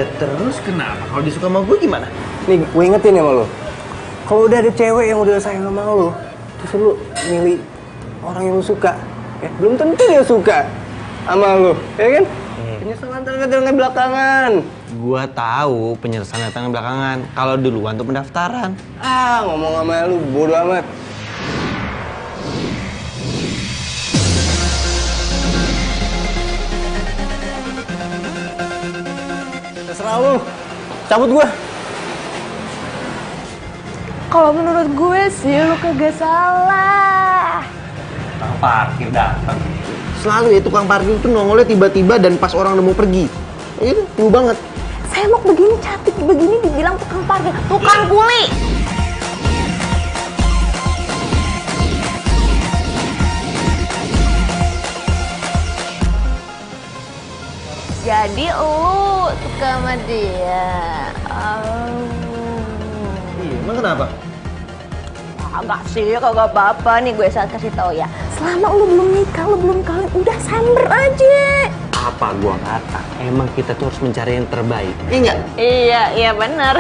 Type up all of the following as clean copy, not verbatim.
Ya terus kenapa? Kalau dia suka sama gue gimana? Nih, gue ingetin ya sama lo. Kalau udah ada cewek yang udah sayang sama lo, terus lo milih orang yang lo suka, ya belum tentu dia suka sama lo, ya kan? Penyesalan datang belakangan. Gua tahu penyesalan datang belakangan. Kalau duluan tuh pendaftaran. Ngomong sama lu bodo amat. Terserah lu. Cabut gua. Kalau menurut gue sih lu kagak salah. Tukang parkir datang. Selalu ya tukang parkir tuh nongolnya tiba-tiba dan pas orang udah mau pergi. Itu lu banget. Saya mau begini cantik begini dibilang tukang parkir, tukang kuli. Jadi lu suka sama dia. Iya, emang kenapa? Agak sih, kagak apa-apa nih gue saat kasih tahu ya. Selama lu belum nikah, lu belum kawin, udah samber aja. Apa gua kata? Emang kita tuh harus mencari yang terbaik. Iya enggak? Iya benar.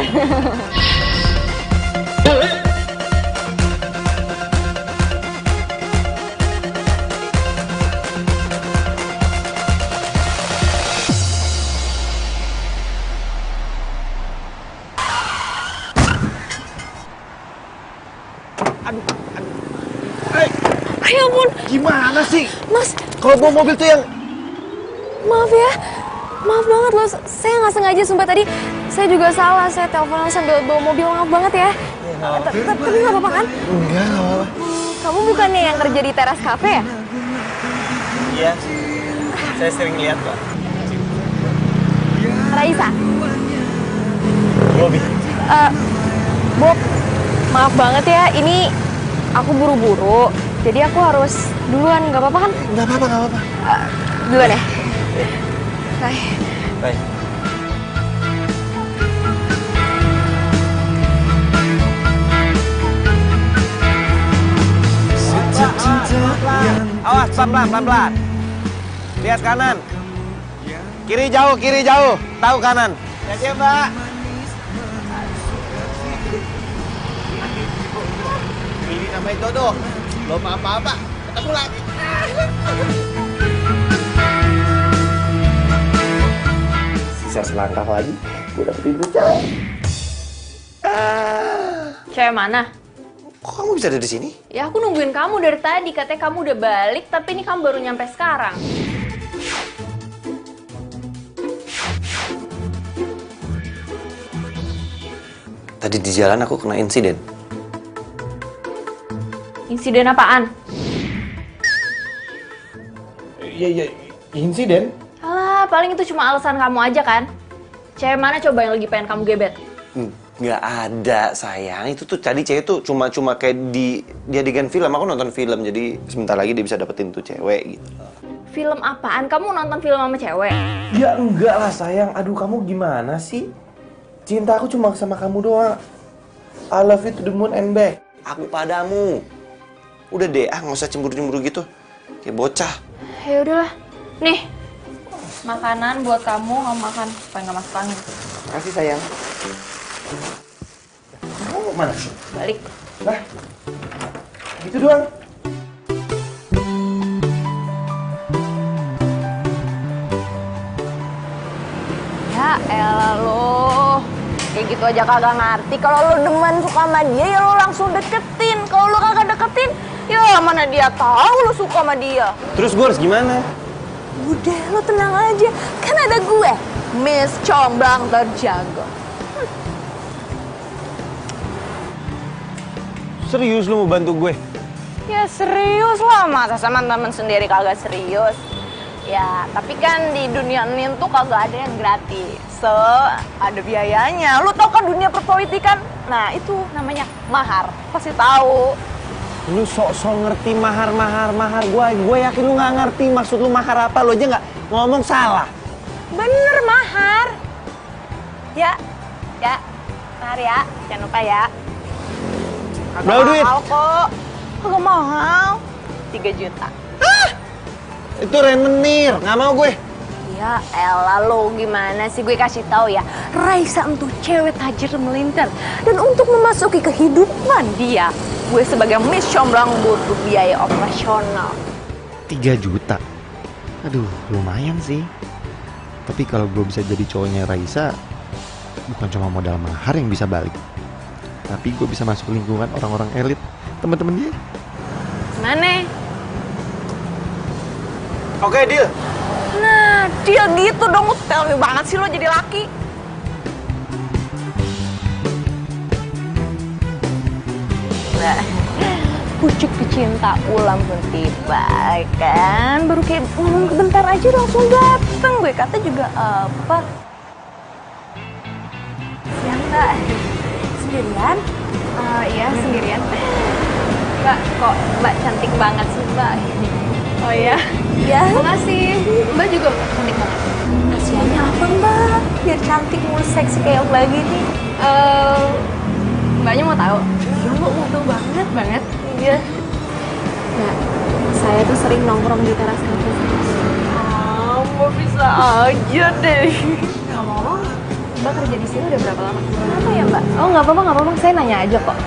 Ya ampun. Gimana sih? Mas, Kalau bawa mobil tuh yang maaf ya. Maaf banget loh, saya nggak sengaja sumpah tadi. Saya juga salah, saya teleponan sambil bawa mobil, maaf banget ya. Tapi nggak apa-apa kan? enggak apa-apa. Kamu bukannya yang kerja di teras cafe ya? Iya. Saya sering lihat, Pak. Raisa? Bobby. Bob, maaf banget ya, ini aku buru-buru. Jadi aku harus duluan, nggak apa-apa kan? Enggak apa-apa, enggak apa-apa. Duluan ya? Bye. Baik. Awas, pelan-pelan. Lihat kanan. Kiri jauh. Tahu kanan. Ya, Mbak. Ini namanya jodoh. Belum apa-apa. Ketemu lagi. Sisa selangkah lagi, gue dapetin tuh cewek. Cewek mana? Kok kamu bisa ada di sini? Ya aku nungguin kamu dari tadi, katanya kamu udah balik, tapi ini kamu baru nyampe sekarang. Tadi di jalan aku kena insiden. Insiden apaan? Iya, insiden? Alah, paling itu cuma alasan kamu aja kan? Cewek mana coba yang lagi pengen kamu gebet? Nggak ada, sayang. Itu tuh tadi cewek tuh cuma kayak di adegan film. Aku nonton film, jadi sebentar lagi dia bisa dapetin tuh cewek gitu. Film apaan? Kamu nonton film sama cewek? Ya enggak lah, sayang. Aduh, kamu gimana sih? Cinta aku cuma sama kamu doang. I love you to the moon and back. Aku padamu. Udah deh, nggak usah cemburu-cemburu gitu. Kayak bocah. Ya udahlah. Nih, makanan buat kamu makan supaya nggak masuk angin. Makasih, sayang. Kamu mau kemana? Balik. Lah, gitu doang. Ya elah lo. Kayak gitu aja kagak ngerti. Kalau lo demen suka sama dia ya lo langsung deketin. Kalau lo kagak deketin, ya mana dia tahu lo suka sama dia. Terus gue harus gimana? Udah lo tenang aja. Kan ada gue, Miss Comblang terjaga. Serius lu mau bantu gue? Ya serius lah, masa sama temen sendiri kagak serius. Ya, tapi kan di dunia ini tuh kagak ada yang gratis. So, ada biayanya. Lu tau kan dunia perpolitikan? Nah, itu namanya mahar. Pasti tahu. Lu sok-sok ngerti mahar. Gue yakin lu nggak ngerti maksud lu mahar apa. Lu aja nggak ngomong salah. Bener, mahar. Ya. Mahar ya. Jangan lupa ya. Berapa duit? Mahal kok. Kagak mahal. 3 juta. Itu rentenir, nggak mau gue. Ya elah lo gimana sih, gue kasih tahu ya, Raisa untuk cewek tajir melintir. Dan untuk memasuki kehidupan dia, gue sebagai Miss Comblang butuh biaya operasional. 3 juta? Aduh, lumayan sih. Tapi kalau gue bisa jadi cowoknya Raisa, bukan cuma modal mahar yang bisa balik, tapi gue bisa masuk lingkungan orang-orang elit, teman-teman dia. Mana? Oke, deal. Nah, dia gitu dong, tell banget sih lo jadi laki. Nah, pucuk pecinta ulang pun tiba, kan? Baru kayak ngomong bentar aja langsung dateng. Gue kata juga apa? Ya Mbak, sendirian? Iya, sendirian. Mbak, kok Mbak cantik banget sih Mbak? Oh iya? Ya. Makasih. Mbak juga cantik banget. Kasiannya apa Mbak? Biar cantik mulu seksi kayak lagi nih. Mbaknya mau tahu? Iya Mbak, mau tahu banget. Iya. Mbak, saya tuh sering nongkrong di teras kampus. Mbak bisa aja deh. Ngomong-ngomong, Mbak kerja di sini udah berapa lama? Kenapa ya Mbak? Oh nggak apa-apa. Saya nanya aja kok.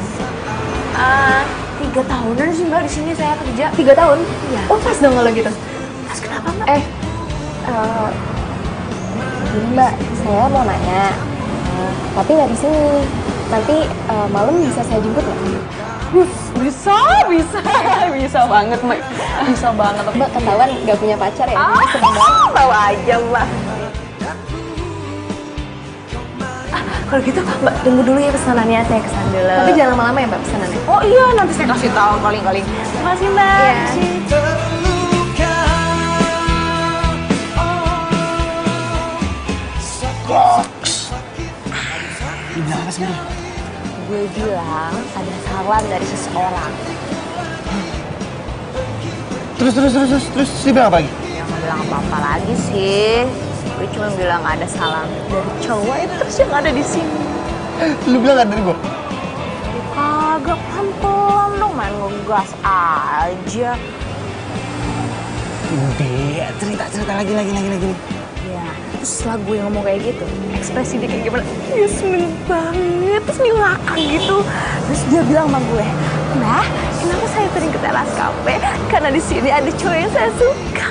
3 tahunan sih Mbak di sini saya kerja. 3 tahun? Iya. Oh pas dong kalau gitu. Pas kenapa Mbak? Gini Mbak, saya mau nanya. Tapi nggak di sini. Nanti malam bisa saya jemput nggak? Bisa banget Mbak. Bisa banget. Mbak ketahuan nggak punya pacar ya? Bawa aja Mbak. Kalau gitu Mbak tunggu dulu ya pesanannya, saya kesana dulu. Tapi jangan lama-lama ya Mbak pesanannya. Oh iya, nanti saya kasih tahu kali-kali. Terima kasih Mbak. Iya. Gimana sih? Gue bilang ada salam dari seseorang. Terus dia bilang apa lagi? Ya nggak bilang apa-apa lagi sih. Gue cuma bilang ada salam dari cowok itu terus yang ada di sini. Lu bilang kan dari gua? Kagak, pelan-pelan dong, main ngegas aja. Udah, cerita lagi. Ya, terus setelah gue ngomong kayak gitu, ekspresi dia kayak gimana? Dia seneng banget, terus dia ngakak gitu. Terus dia bilang sama gue, Mbak, kenapa saya sering ke teras kafe? Karena di sini ada cowok yang saya suka.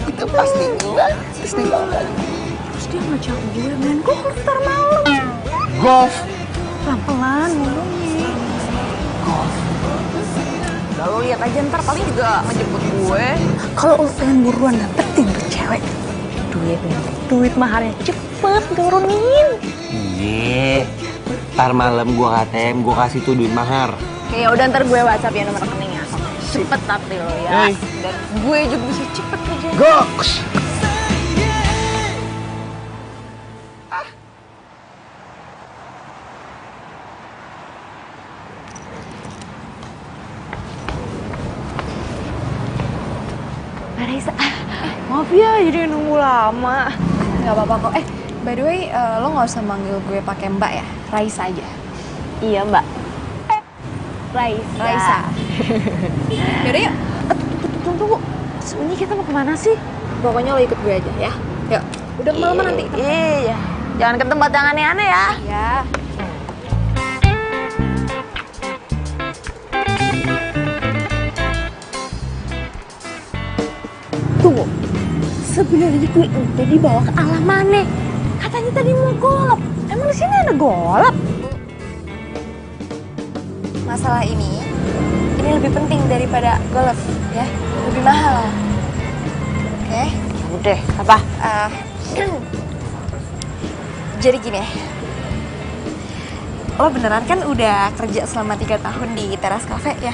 Itu pasti gua. Terus dia bilang apa lagi? Terus dia ngajak gue main golf ntar malam. Golf. Pelan-pelan ngomongnya. Golf. Udah lo lihat aja ntar paling juga ngejemput gue. Kalau lo pengen buruan dapetin tuh cewek, duit maharnya cepet turunin. Iya. Ntar malam gua KTM, gua kasih tuh duit mahar. Ya udah ntar gue WhatsApp ya nomor rekeningnya. Cepet tapi lo ya. Hey. Dan gue juga bisa cepet kerja. Goks. Raisa, maaf ya jadi nunggu lama. Gak apa-apa kok. By the way, lo gak usah manggil gue pakai Mbak ya, Raisa aja. Iya Mbak. Raisa. Yaudah yuk. Tunggu. Sebenarnya kita mau kemana sih? Pokoknya lo ikut gue aja ya. Yuk. Udah kemalaman nanti. Iya. Jangan ke tempat yang aneh-aneh ya. Ya. Tunggu. Sebenarnya gue itu dibawa ke alam mana? Katanya tadi mau golap. Emang di sini ada golap? Masalah ini lebih penting daripada golf ya. Lebih mahal. Oke? Udah, apa? Jadi gini ya. Lo beneran kan udah kerja selama 3 tahun di teras cafe ya?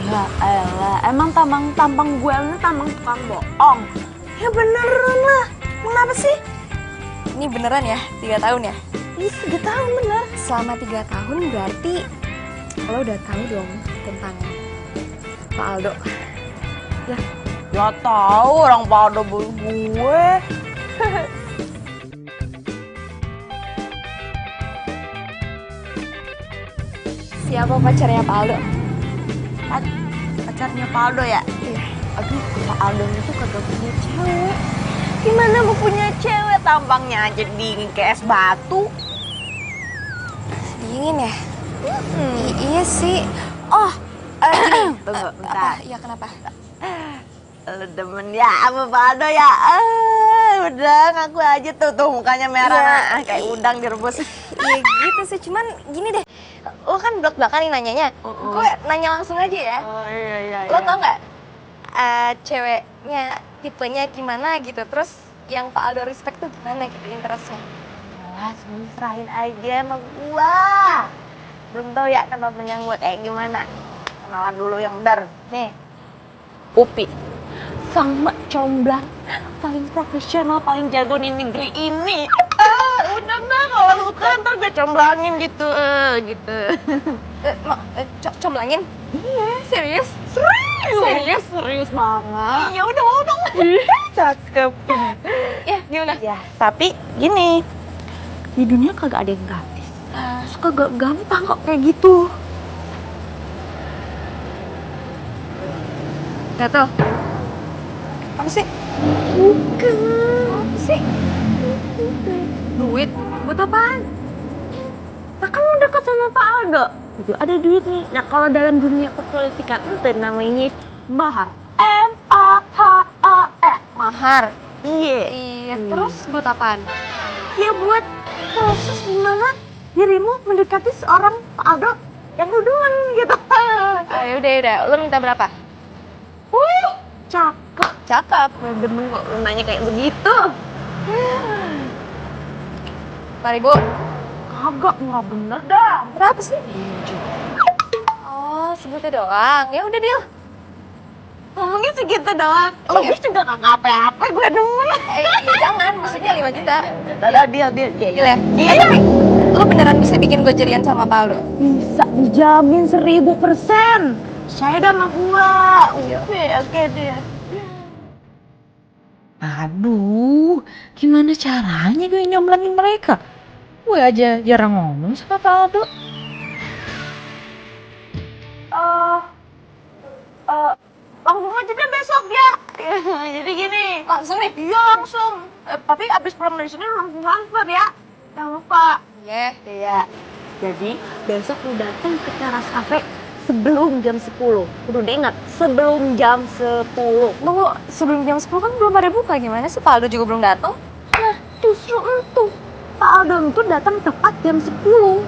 Ya elah, emang tampang gue ini tampang tukang bohong. Ya beneran lah. Kenapa sih? Ini beneran ya, 3 tahun ya? Ini 3 tahun bener. Selama 3 tahun berarti lo udah tahu dong tentang Pak Aldo. Ya tahu orang pada gue. Siapa pacarnya Pak Aldo? Pacarnya Pak Aldo ya? Iya. Aduh, Pak Aldo itu kagak punya cewek. Gimana mau punya cewek tampangnya aja dingin kayak es batu? Dingin ya? Iya sih. Oh, gini. Tunggu, Apa? bentar. Ya kenapa? Lu demen ya sama Faldo ya? Udah ngaku aja tuh mukanya merah kayak udang direbus. Iya gitu sih, cuman gini deh. Lo kan belak-belakan nih nanyanya. Gue nanya langsung aja ya. Oh iya. Lo tau nggak ceweknya tipenya gimana gitu? Terus yang Pak Aldo respect tuh gimana gitu interestnya? Jelas, serahin aja sama gua. Belum tahu ya namanya gua kayak gimana. Kenalan dulu yang benar. Nih, Upi. Sama comblang, paling profesional, paling jago di negeri ini. Udah kalau lu kan ntar gue comblangin gitu, gitu. Comblangin? Iya, Serius? Serius banget. Iya udah mau dong. Cakep. Ya, gimana? Ya, tapi gini, di dunia kagak ada yang gratis. Suka gak gampang kok kayak gitu. Gatel. Apa sih? Bukan. Apa sih? Duit? Buat apaan? Nah kan lu deket sama Pak Aldo. Itu ada duit nih. Nah kalau dalam dunia perpolitikan itu namanya mahar. M-A-H-A-R. Mahar. Iya. Iya, terus buat apaan? Ya buat proses gimana dirimu mendekati seorang Pak Aldo yang lu demen gitu. Yaudah. Lo minta berapa? Wih, cakep. Cakep. Gue demen kok lu nanya kayak begitu. 5.000. Kagak, nggak bener dah. Berapa sih? Oh, sebutnya doang. Ya udah, deal. Ngomongnya segitu doang. Lebih juga gak ngapa-apa, gue demen. Jangan, maksudnya 5 juta. Udah, deal. Deal ya? Tapi lo beneran bisa bikin gue jadian sama Pak Aldo? Bisa dijamin 1000%. Saya dan sama gua. Oke deh. Aduh, gimana caranya gue nyomblangin mereka? Gue aja jarang ngomong sama Pak Aldo. Langsung aja deh besok ya. Jadi gini. Langsung nih? Iya langsung. Tapi abis pulang dari sini langsung transfer ya. Jangan lupa. Iya. Jadi besok lu datang ke teras kafe sebelum jam 10. Udah diingat, sebelum jam 10. Tunggu, sebelum jam 10 kan belum pada buka. Gimana sih? Pak Aldo juga belum datang? Nah, justru itu. Pak Aldo itu datang tepat jam 10.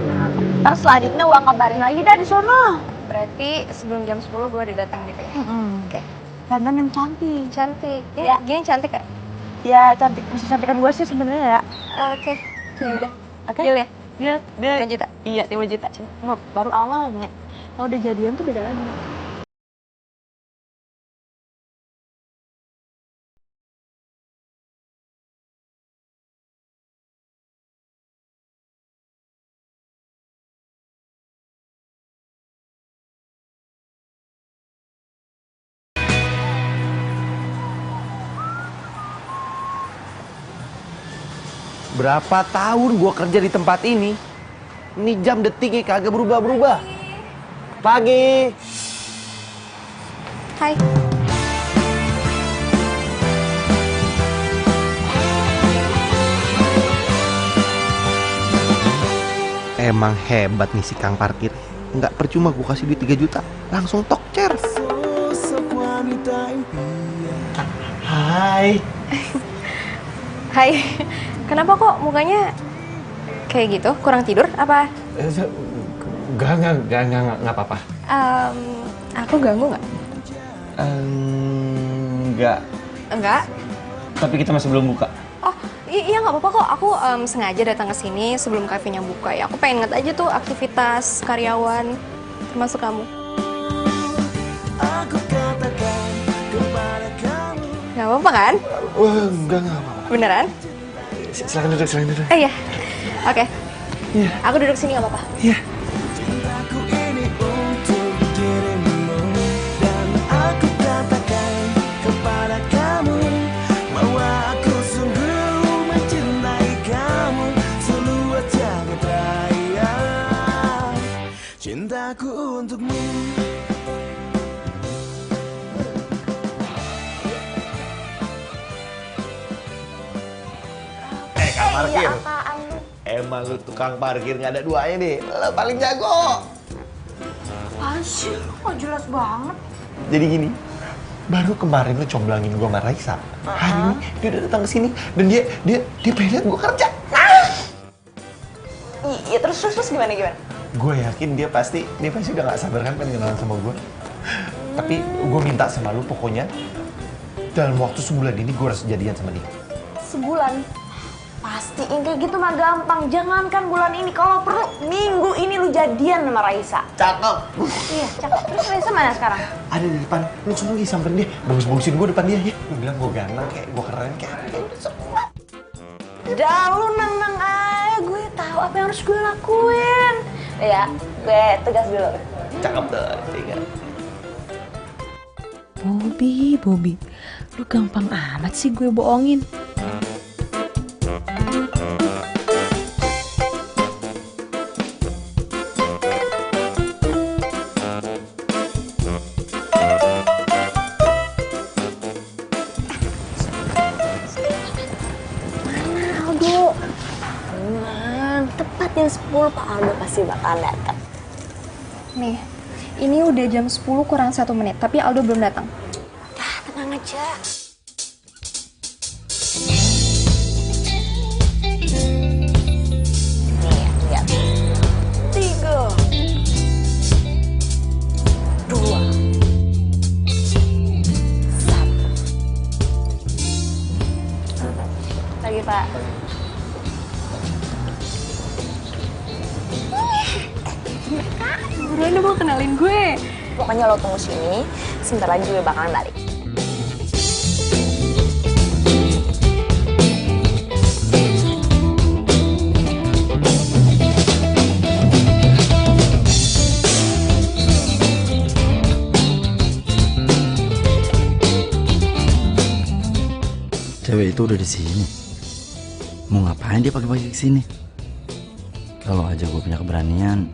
Nah, ntar selanjutnya gua kabarin lagi dah di sono. Berarti sebelum jam 10 gue udah datang gitu ya? Oke. Dandan yang cantik. Cantik. Ya. Gini cantik gak? Ya cantik, masih cantikan gue sih sebenarnya ya. Oke. Yaudah. Oke? Deal ya? Dia 5 juta? Iya, 5 juta. Cuma baru awalnya. Kalau udah jadian tuh beda lagi. Berapa tahun gua kerja di tempat ini? Ini jam detiknya kagak berubah-berubah. Pagi. Hai. Emang hebat nih si Kang Parkir. Nggak percuma gua kasih duit 3 juta. Langsung tokcer. Hai. Hai. Kenapa kok mukanya kayak gitu? Kurang tidur? Apa? Enggak apa-apa. Aku ganggu nggak? Enggak. Enggak. Tapi kita masih belum buka. Oh, iya nggak apa-apa kok. Aku sengaja datang ke sini sebelum kafenya buka ya. Aku pengen ngeliat aja tuh aktivitas karyawan, termasuk kamu. Nggak apa-apa kan? Enggak apa-apa. Beneran? Silakan duduk. Iya. Oke. Iya. Aku duduk sini nggak apa-apa. Iya. Cintaku untukmu. parkir. Iya, apaan lu? Emang lu tukang parkir nggak ada duanya nih. Lu paling jago. Apaan sih? Kok jelas banget? Jadi gini, baru kemarin lu comblangin gua sama Raisa. Hari ini dia udah datang ke sini dan dia pengen lihat gua kerja. Iya, terus gimana? Gue yakin dia pasti udah gak sabar kan pengen kenalan sama gue. Tapi gue minta sama lu pokoknya dalam waktu sebulan ini gue harus jadian sama dia. Sebulan? Pastiin kayak gitu mah gampang. Jangankan bulan ini, kalau perlu minggu ini lu jadian sama Raisa. Cakep. Iya, cakep. Terus Raisa mana sekarang? Ada di depan. Lu suruh lagi samperin dia. Bagus-bagusin gue depan dia ya. Lu bilang gue ganteng kayak gue keren kayak. Udah lu nang aja, gue tahu apa yang harus gue lakuin. Ya, gue tegas dulu. Cakep tuh. Tiga. Bobby, lu gampang amat sih gue bohongin. Aldo, tenang, tepat jam 10 Pak Aldo pasti bakal datang. Nih, ini udah jam 10 kurang 1 menit, tapi Aldo belum datang. Dah, tenang aja. Nih, lihat. 3, 2, 1. Lagi, Pak. Buruan dong, mau kenalin gue. Pokoknya lo tunggu sini, sebentar lagi gue bakalan balik. Cewek itu udah di sini. Mau ngapain dia pagi-pagi kesini? Kalau aja gue punya keberanian,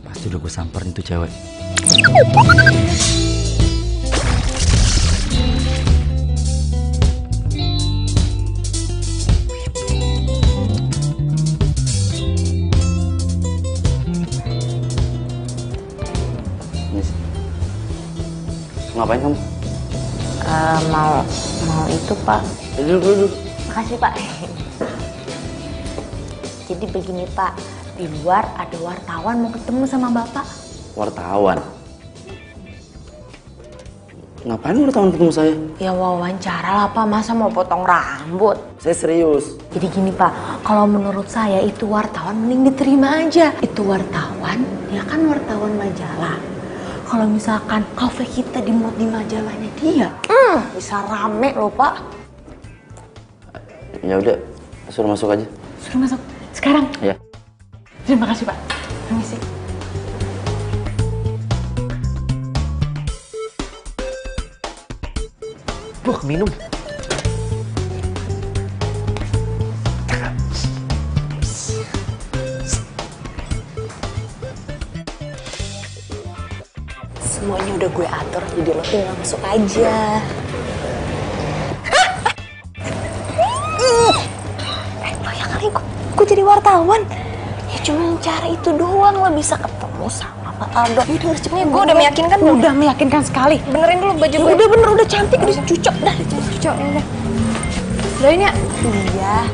pasti udah gue samperin tuh cewek. Ngapain kamu? Mau itu, Pak. Duduk. Makasih, Pak. Jadi begini, Pak. Di luar ada wartawan mau ketemu sama Bapak. Wartawan? Ngapain wartawan ketemu saya? Ya wawancara lah, Pak. Masa mau potong rambut? Saya serius. Jadi gini, Pak. Kalau menurut saya itu wartawan mending diterima aja. Itu wartawan, dia kan wartawan majalah. Kalau misalkan kafe kita dimuat di majalahnya dia, bisa rame loh, Pak. Ya udah, suruh masuk aja. Suruh masuk. Sekarang? Ya. Terima kasih, Pak. Permisi. Wah, minum. Semuanya udah gue atur, jadi lo tinggal masuk aja. Lo ya kali gue jadi wartawan. Ya cuma cara itu doang lo bisa ketemu sama Pak Aldo. Udah cepet. Gue udah meyakinkan belum? Udah meyakinkan sekali. Benerin dulu baju gue. Udah bener, udah cantik, udah cucok dah. Cocok, ya udah. Doain ya. Iya.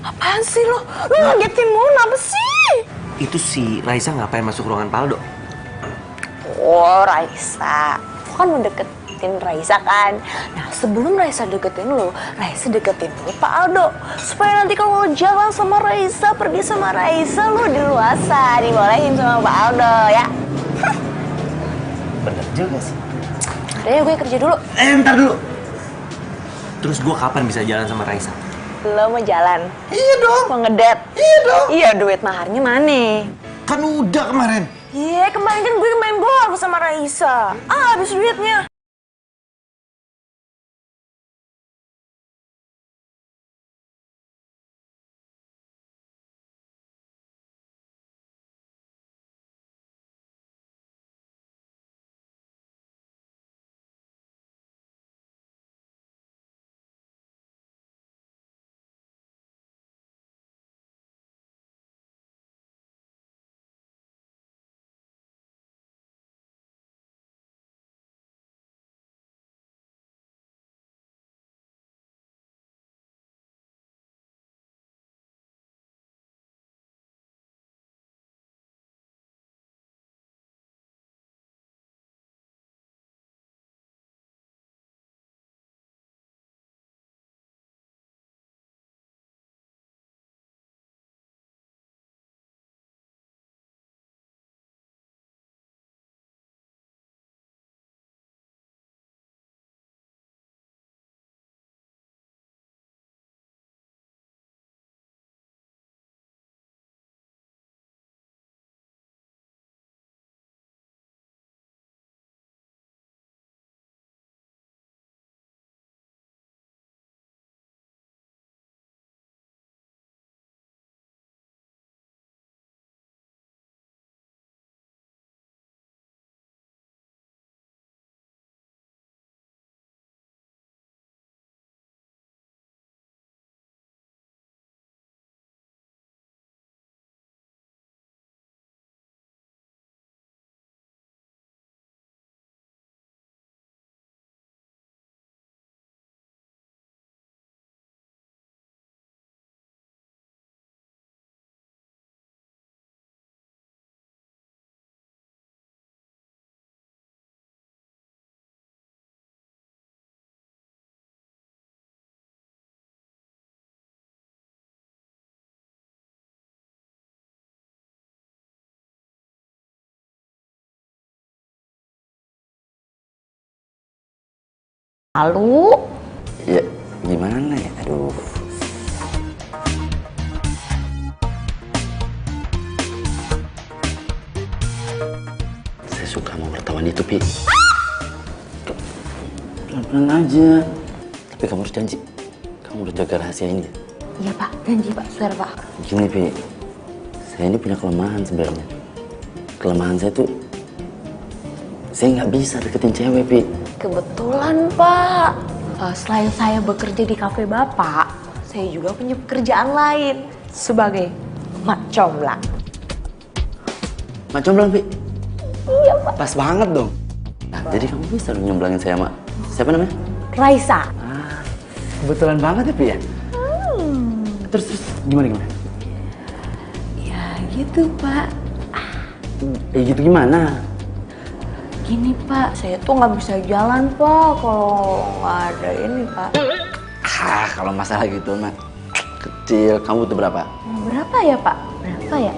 Apaan sih lo? Lo ngagetin mulu, apa sih? Itu si Raisa ngapain masuk ruangan Paldo? Oh, Raisa. Lo kan mau deketin Raisa kan? Nah, sebelum Raisa deketin lo, Raisa deketin dulu Pak Aldo. Supaya nanti kalau lo jalan sama Raisa, pergi sama Raisa, lo diluasa, dibolehin sama Pak Aldo, ya? Bener juga sih. Udah ya, gue kerja dulu. Ntar dulu. Terus gue kapan bisa jalan sama Raisa? Lo mau jalan? Iya dong. Mau ngedet? Iya dong. Iya, duit maharnya mana? Kan udah kemarin. Iya, kemarin kan gue main golf sama Raisa. Habis duitnya. Lalu? Ya, gimana ya? Aduh. Saya suka sama wartawan itu, Pi. Pelan-pelan aja. Tapi kamu harus janji. Kamu harus jaga rahasia ini. Iya Pak, janji Pak, swear Pak. Gini, Pi. Saya ini punya kelemahan sebenarnya. Kelemahan saya tuh, saya nggak bisa deketin cewek, Pi. Kebetulan Pak, selain saya bekerja di kafe Bapak, saya juga punya pekerjaan lain sebagai mak comblang. Mak comblang, Pi? Iya Pak. Pas banget dong. Nah, jadi kamu bisa dong nyomblangin saya sama siapa namanya? Raisa. Ah, kebetulan banget ya, Pi ya? Terus gimana? Ya gitu Pak. Gitu gimana? Gini Pak, saya tuh nggak bisa jalan Pak kalau nggak ada ini Pak. Kalau masalah gitu mah kecil. Kamu butuh berapa? Berapa ya Pak? Berapa ya?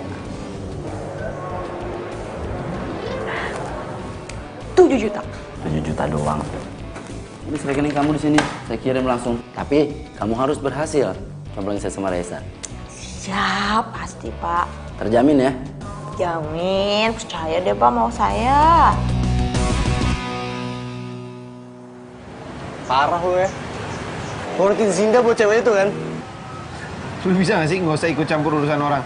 7 juta. 7 juta doang. Ini rekening kamu di sini. Saya kirim langsung. Tapi kamu harus berhasil comblangin saya sama Raisa. Siap, pasti Pak. Terjamin ya? Jamin, percaya deh Pak mau saya. Parah lu ya. Nurutin Zinda buat cewek itu kan? Lu bisa gak sih nggak usah ikut campur urusan orang?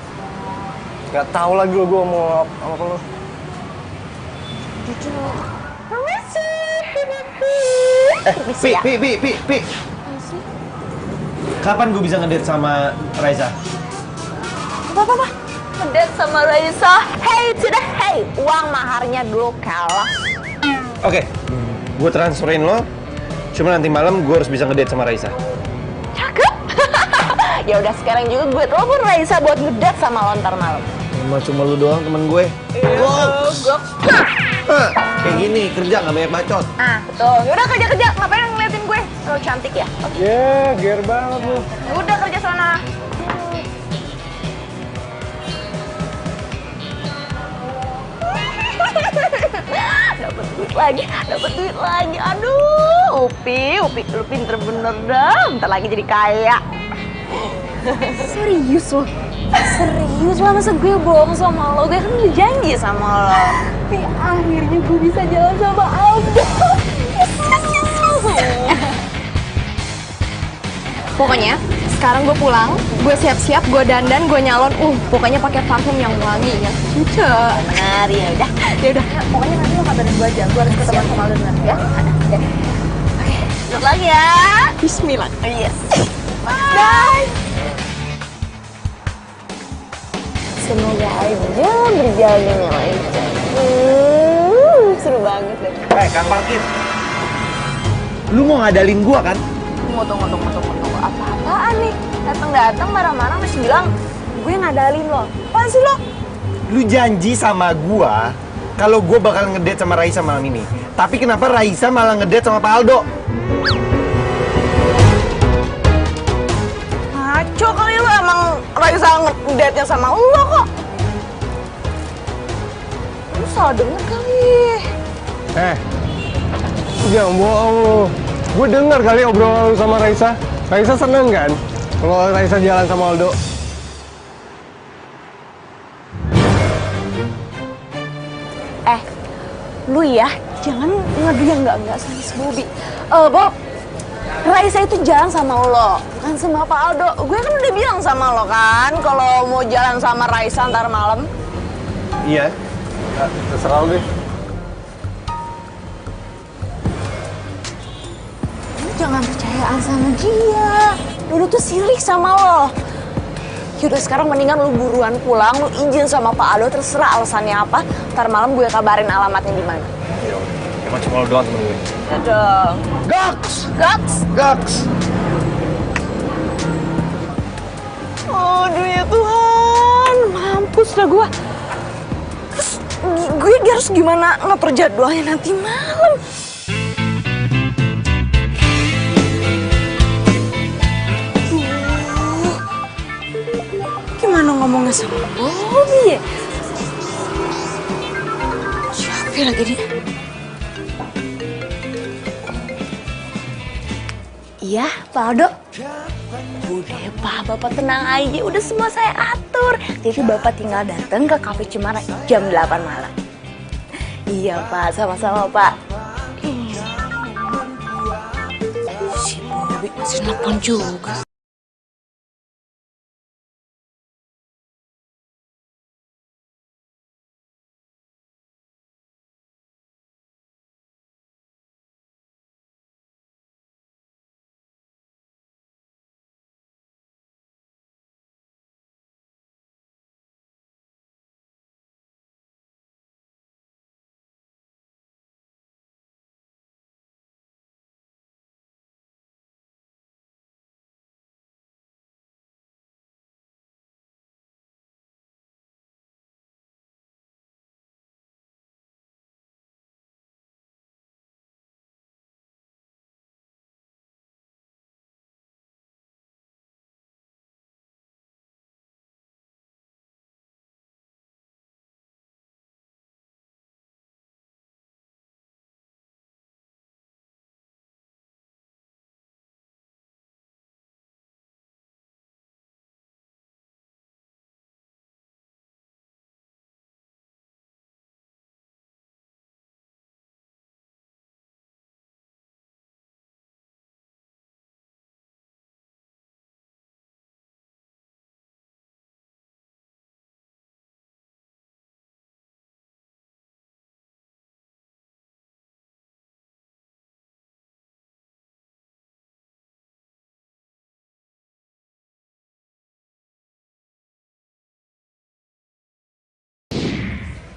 Gak tahu lagi lo gue mau apa lo. Pi. Kapan gue bisa ngedate sama Raisa? Apa? Ngedate sama Raisa. Hey to the hey. Uang maharnya dulu kalah. Oke, gue transferin lo. Cuma nanti malam gue harus bisa ngedate sama Raisa. Cakep. Ya udah sekarang juga gue telepon Raisa buat ngedate sama lo ntar malam. Emang cuma lu doang temen gue. Gue. Kayak gini, kerja nggak banyak bacot. Ah, betul. Yaudah kerja. Ngapain ngeliatin gue? Lo cantik ya? Oke. Yeah, ger banget lu. Udah kerja sana. Dapat duit lagi. Aduh, Upi, lu pinter bener dah. Bentar lagi jadi kaya. Serius lo? Serius lah, masa gue bohong sama lo? Gue kan udah janji sama lo. Tapi akhirnya gue bisa jalan sama Aldo. Pokoknya sekarang gue pulang, gue siap-siap, gue dandan, gue nyalon. Pokoknya pakai parfum yang wangi, yang cocok. Benar, ya udah. Pokoknya nanti lo kabarin gue aja. Gue harus ketemu sama Aldo dulu ya. Oke. Selamat lagi ya. Bismillah. Yes. Bye. Semoga aja berjalan dengan lancar. Seru banget deh. Kang Parkir. Lu mau ngadalin gua kan? Tunggu. Apa-apaan nih? Datang marah-marah masih bilang gue ngadalin lo. Apaan sih lo? Lu janji sama gua kalau gua bakal ngedate sama Raisa malam ini. Tapi kenapa Raisa malah ngedate sama Pak Aldo? Ngaco kali lo, emang Raisa ngedate-nya sama lo kok. Lu salah denger kali. Jangan bohong lu. Gue denger kali obrolan lu sama Raisa. Raisa seneng kan kalau Raisa jalan sama Aldo. Lu ya, jangan ngadu yang enggak sama si Bobby. Bob, Raisa itu jalan sama lo, bukan sama Pak Aldo. Gue kan udah bilang sama lo kan, kalau mau jalan sama Raisa ntar malam. Iya. Terserah lu deh. Lu jangan percayaan sama dia. Dulu tuh sirik sama lo. Yaudah sekarang mendingan lu buruan pulang, lu izin sama Pak Aldo, terserah alasannya apa. Ntar malam gue kabarin alamatnya di mana. Emang cuma lu doang temen gue. Ya dong. Gaks. Aduh ya Tuhan, mampus dah gue. Terus gue harus gimana ngatur jadwalnya nanti malam? Gimana ngomongnya sama Bobby ya? Siapa lagi dia? Iya, Pak Aldo. Udah Pak, Bapak tenang aja. Udah semua saya atur. Jadi Bapak tinggal datang ke Cafe Cemara jam 8 malam. Iya Pak, sama-sama Pak. Si Bobi masih nelfon juga.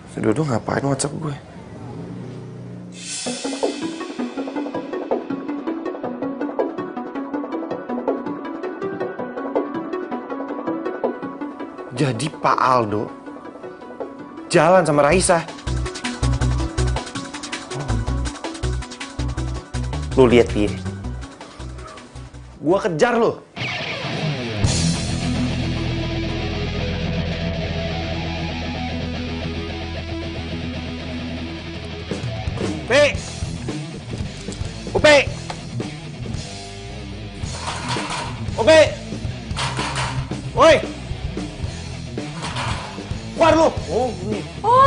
Si Dodo ngapain WhatsApp gue? Jadi Pak Aldo jalan sama Raisa. Lu lihat dia. Gua kejar lu. Upi! Upi! Upi! Woi! Keluar lu! Oh,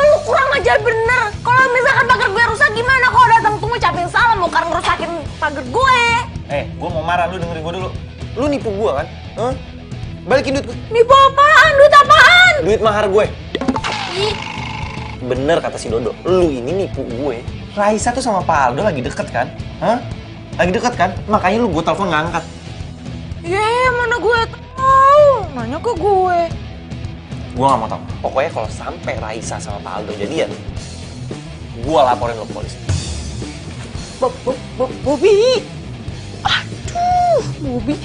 lu kurang ajar bener. Kalau misalkan pagar gue rusak gimana? Kalau datang tuh ngucapin salam bukan ngerusakin pagar gue. Gua mau marah, lu dengerin gua dulu. Lu nipu gua kan? Hah? Balikin duit gue. Nipu apaan? Duit apaan? Duit mahar gue. Bener kata si Dodo, lu ini nipu gue. Raisa tuh sama Pak Aldo lagi deket kan? Hah? Lagi deket kan? Makanya lu gue telepon nggak angkat. Mana gue tahu? Nanya ke gue. Gue nggak mau tahu. Pokoknya kalau sampai Raisa sama Pak Aldo jadian, gue laporin lu ke polisi. Bobi. Aduh, Bobi.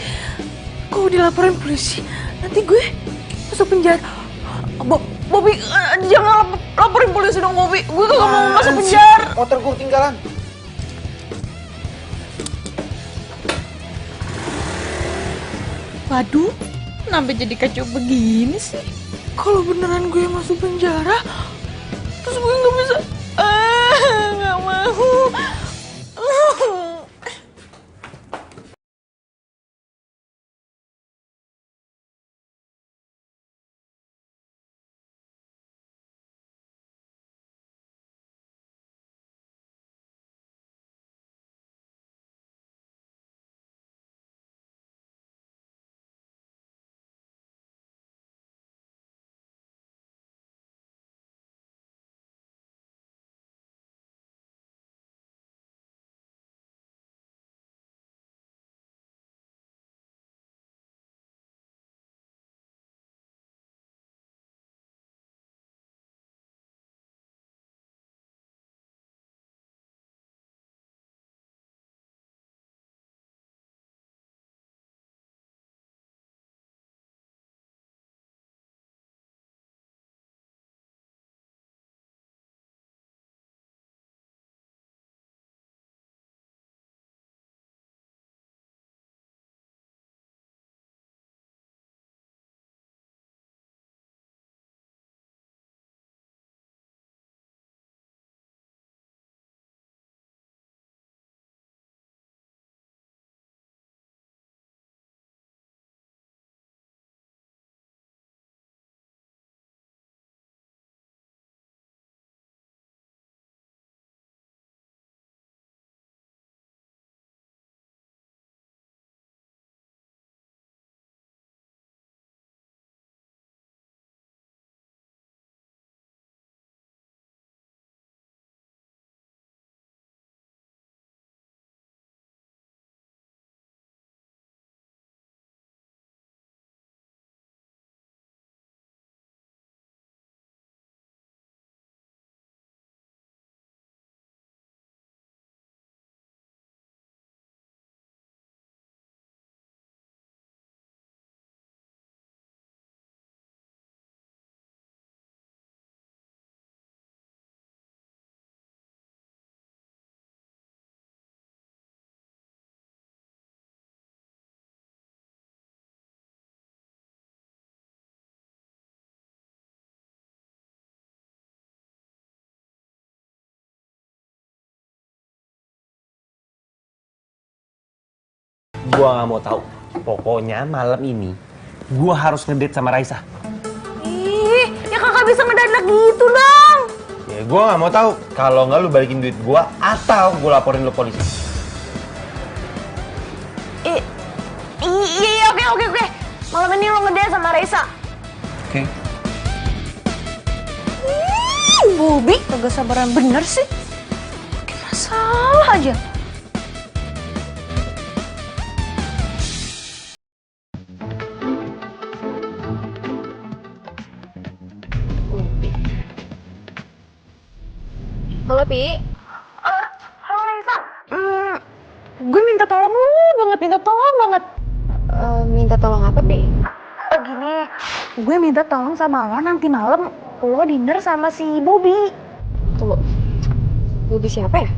Kalau dilaporin polisi, nanti gue masuk penjara. Bobi, jangan laporin polisi dong, Bobi. Gue gak mau masuk penjara. Motor gue ketinggalan. Waduh, kenapa jadi kacau begini sih? Kalau beneran gue masuk penjara, terus gue gak bisa. Gak mau. Gua nggak mau tahu. Pokoknya malam ini gua harus ngedate sama Raisa. Ih, ya kakak bisa ngedadak gitu dong. Ya gua nggak mau tahu. Kalau nggak lu balikin duit gua atau gua laporin lu polisi. Iya, oke. Malam ini lo ngedate sama Raisa. Oke. Bobi, kagak sabaran bener sih. Bikin masalah aja. Halo, Pi. Halo Raisa. Gue minta tolong lu banget, minta tolong banget. Minta tolong apa, Pi? Gini, gue minta tolong sama lo nanti malam lo dinner sama si Bobby. Tunggu. Bobi siapa ya?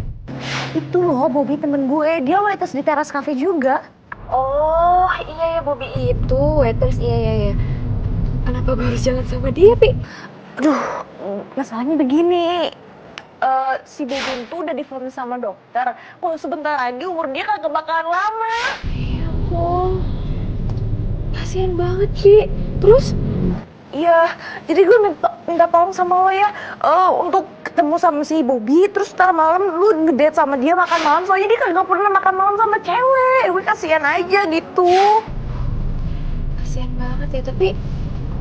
Itu loh, Bobby temen gue, dia waiters di teras cafe juga. Oh, iya ya, Bobi itu waiters, iya. Kenapa gue harus jalan sama dia, Pi? Aduh, masalahnya begini. Si Bobby itu udah difonis sama dokter. Kalau sebentar lagi umur dia kagak bakalan lama. Ya ampun. Kasian banget, Pi. Terus? Iya, jadi gue minta tolong sama lo ya untuk ketemu sama si Bobby, terus ntar malam lu ngedate sama dia makan malam, soalnya dia kagak pernah makan malam sama cewek. Gue kasihan aja gitu. Kasian banget ya,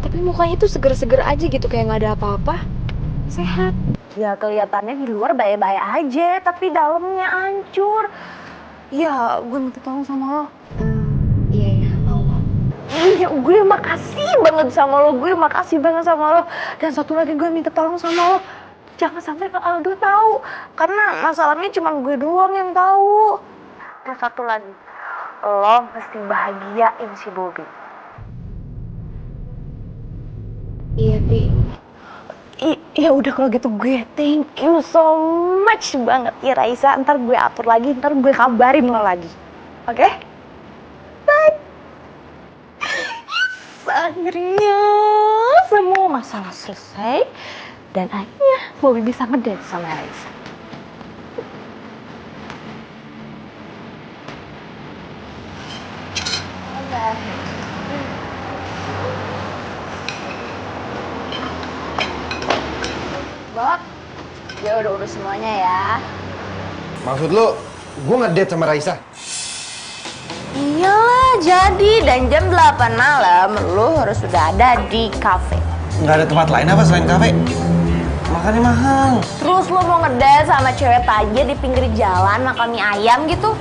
tapi mukanya tuh seger-seger aja gitu, kayak nggak ada apa-apa. Sehat. Ya kelihatannya di luar baik-baik aja, tapi dalamnya hancur. Ya, gue minta tolong sama lo. Iya, mau. Iya, gue makasih banget sama lo, Dan satu lagi gue minta tolong sama lo, jangan sampai Kak Aldo tahu, karena masalahnya cuma gue doang yang tahu. Dan satu lagi, lo mesti bahagiain si Bobby. Iya, Pi. Ya udah kalau gitu gue thank you so much banget ya Raisa. Ntar gue atur lagi, ntar gue kabarin lo lagi. Oke? Bye. Akhirnya semua masalah selesai dan akhirnya Bobby bisa ngedate sama Raisa. Bob, gue udah urus semuanya ya. Maksud lu, gue ngedate sama Raisa? Iyalah, jadi dan jam 8 malam lu harus sudah ada di kafe. Nggak ada tempat lain apa selain kafe? Makannya mahal. Terus lu mau ngedate sama cewek aja di pinggir jalan makan mie ayam gitu?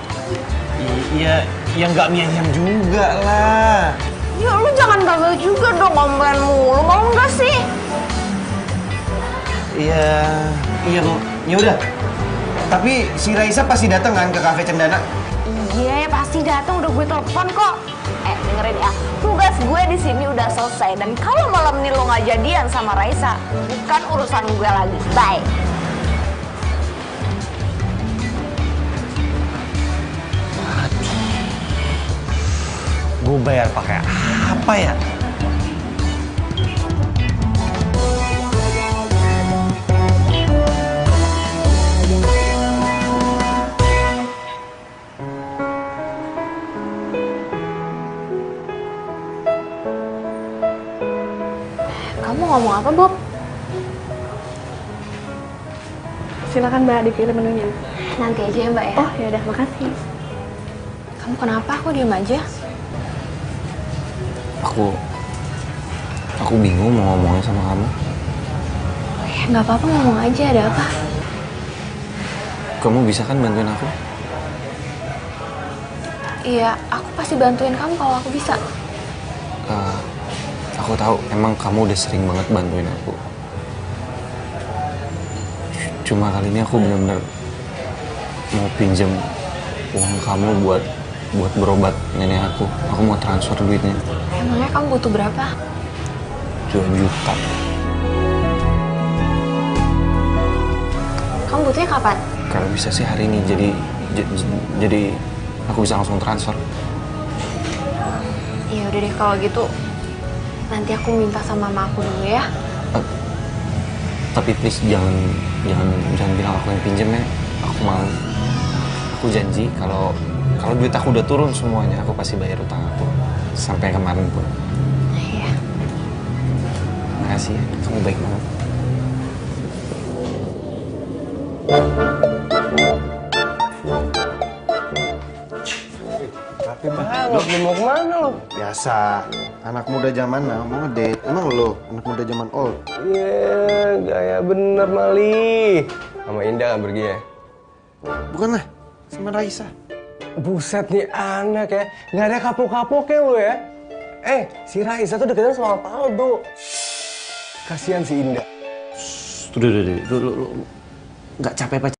Iya, ya nggak mie ayam juga lah. Ya lu jangan gagal juga dong, ngomongin mulu, mau nggak sih? Iya, ya udah. Tapi si Raisa pasti datang kan ke kafe Cendana? Iya, pasti datang, udah gue telepon kok. Dengerin ya, tugas gue di sini udah selesai, dan kalau malam ini lo nggak jadian sama Raisa, bukan urusan gue lagi. Bye. Gue bayar pakai apa ya? Kamu ngomong apa, Bob? Silakan Mbak, dipilih menunya. Nanti aja ya, Mbak ya. Oh, ya udah, makasih. Kamu kenapa? Aku diem aja. Aku bingung mau ngomongin sama kamu. Oh ya, nggak apa-apa, ngomong aja. Ada apa? Kamu bisa kan bantuin aku? Iya, aku pasti bantuin kamu kalau aku bisa. Aku tahu emang kamu udah sering banget bantuin aku. Cuma kali ini aku benar-benar mau pinjam uang kamu buat berobat nenek aku. Aku mau transfer duitnya. Emangnya kamu butuh berapa? 2 juta. Kamu butuhnya kapan? Kalau bisa sih hari ini, jadi aku bisa langsung transfer. Ya udah deh, kalau gitu nanti aku minta sama mama aku dulu ya. Tapi please jangan bilang aku yang pinjem ya. Aku janji kalau Kalau duit aku udah turun semuanya, aku pasti bayar utang aku. Sampai kemarin pun. Iya. Makasih ya, kamu baik banget. Rapi banget, lu mau kemana lo? Biasa, anak muda zaman now mau ngedate. Emang lo, anak muda zaman old? Iya, gaya bener Mali. Sama Indah kan pergi ya? Bukan lah, sama Raisa. Buset nih anak ya, nggak ada kapok-kapoknya lo ya. Si Raisa tuh deketan sama Paldo. Kasihan si Indah. Lu nggak capek pacar?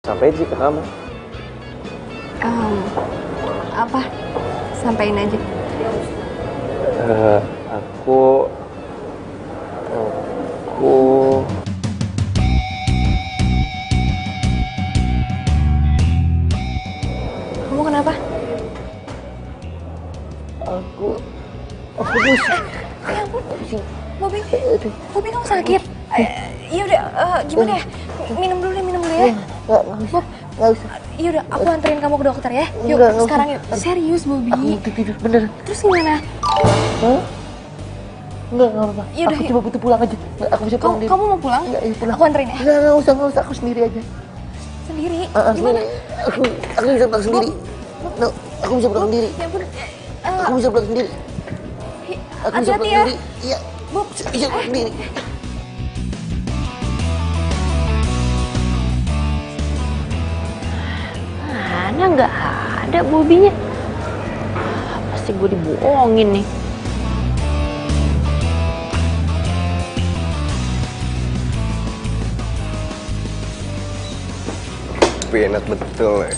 Sampai sih ke kamu. Apa? Sampaiin aja. Aku Kamu kenapa? Aku Ya ampun. Bobby kamu sakit? Ya udah, gimana ya? Minum dulu ya. Bob, Nggak usah. ya udah, aku anterin kamu ke dokter ya. Yuk, Enggak usah. sekarang yuk. Serius, Bobby. Aku tidur bener. Terus gimana? Hah? Enggak apa-apa. Yaudah, Aku yuk. coba butuh pulang aja. Nggak, aku bisa pulang Kamu mau pulang? Enggak, ya pulang. Aku anterin ya. Enggak usah. Aku sendiri aja. Sendiri? Gimana? Gimana? Aku bisa pulang sendiri. No, aku bisa pulang sendiri. Ya ampun. Aku bisa pulang sendiri. Aku bisa Hati-hati pulang ya. sendiri. Iya. Bob. Bisa pulang sendiri. Mana nggak ada Bobinya. Pasti gue dibohongin nih. tapi enak betul ya.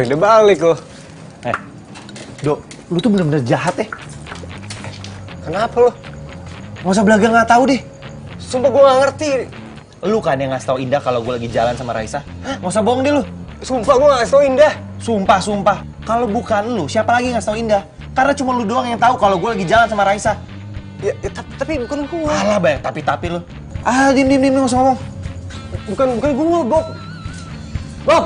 Udah balik loh. Dok, lu tuh bener-bener jahat ya. Kenapa lo? Nggak usah belaga nggak tahu deh. Sumpah gue gak ngerti. Lu kan yang ngasih tau Indah kalau gue lagi jalan sama Raisa. Nggak usah bohong deh lu. Sumpah gue gak ngasih tau Indah. Sumpah. Kalau bukan lu, siapa lagi yang ngasih tau Indah? Karena cuma lu doang yang tahu kalau gue lagi jalan sama Raisa. Ya, tapi bukan gue. Alah banyak tapi lu. Diem, nggak usah ngomong. Bukan gue, Bob. Bob!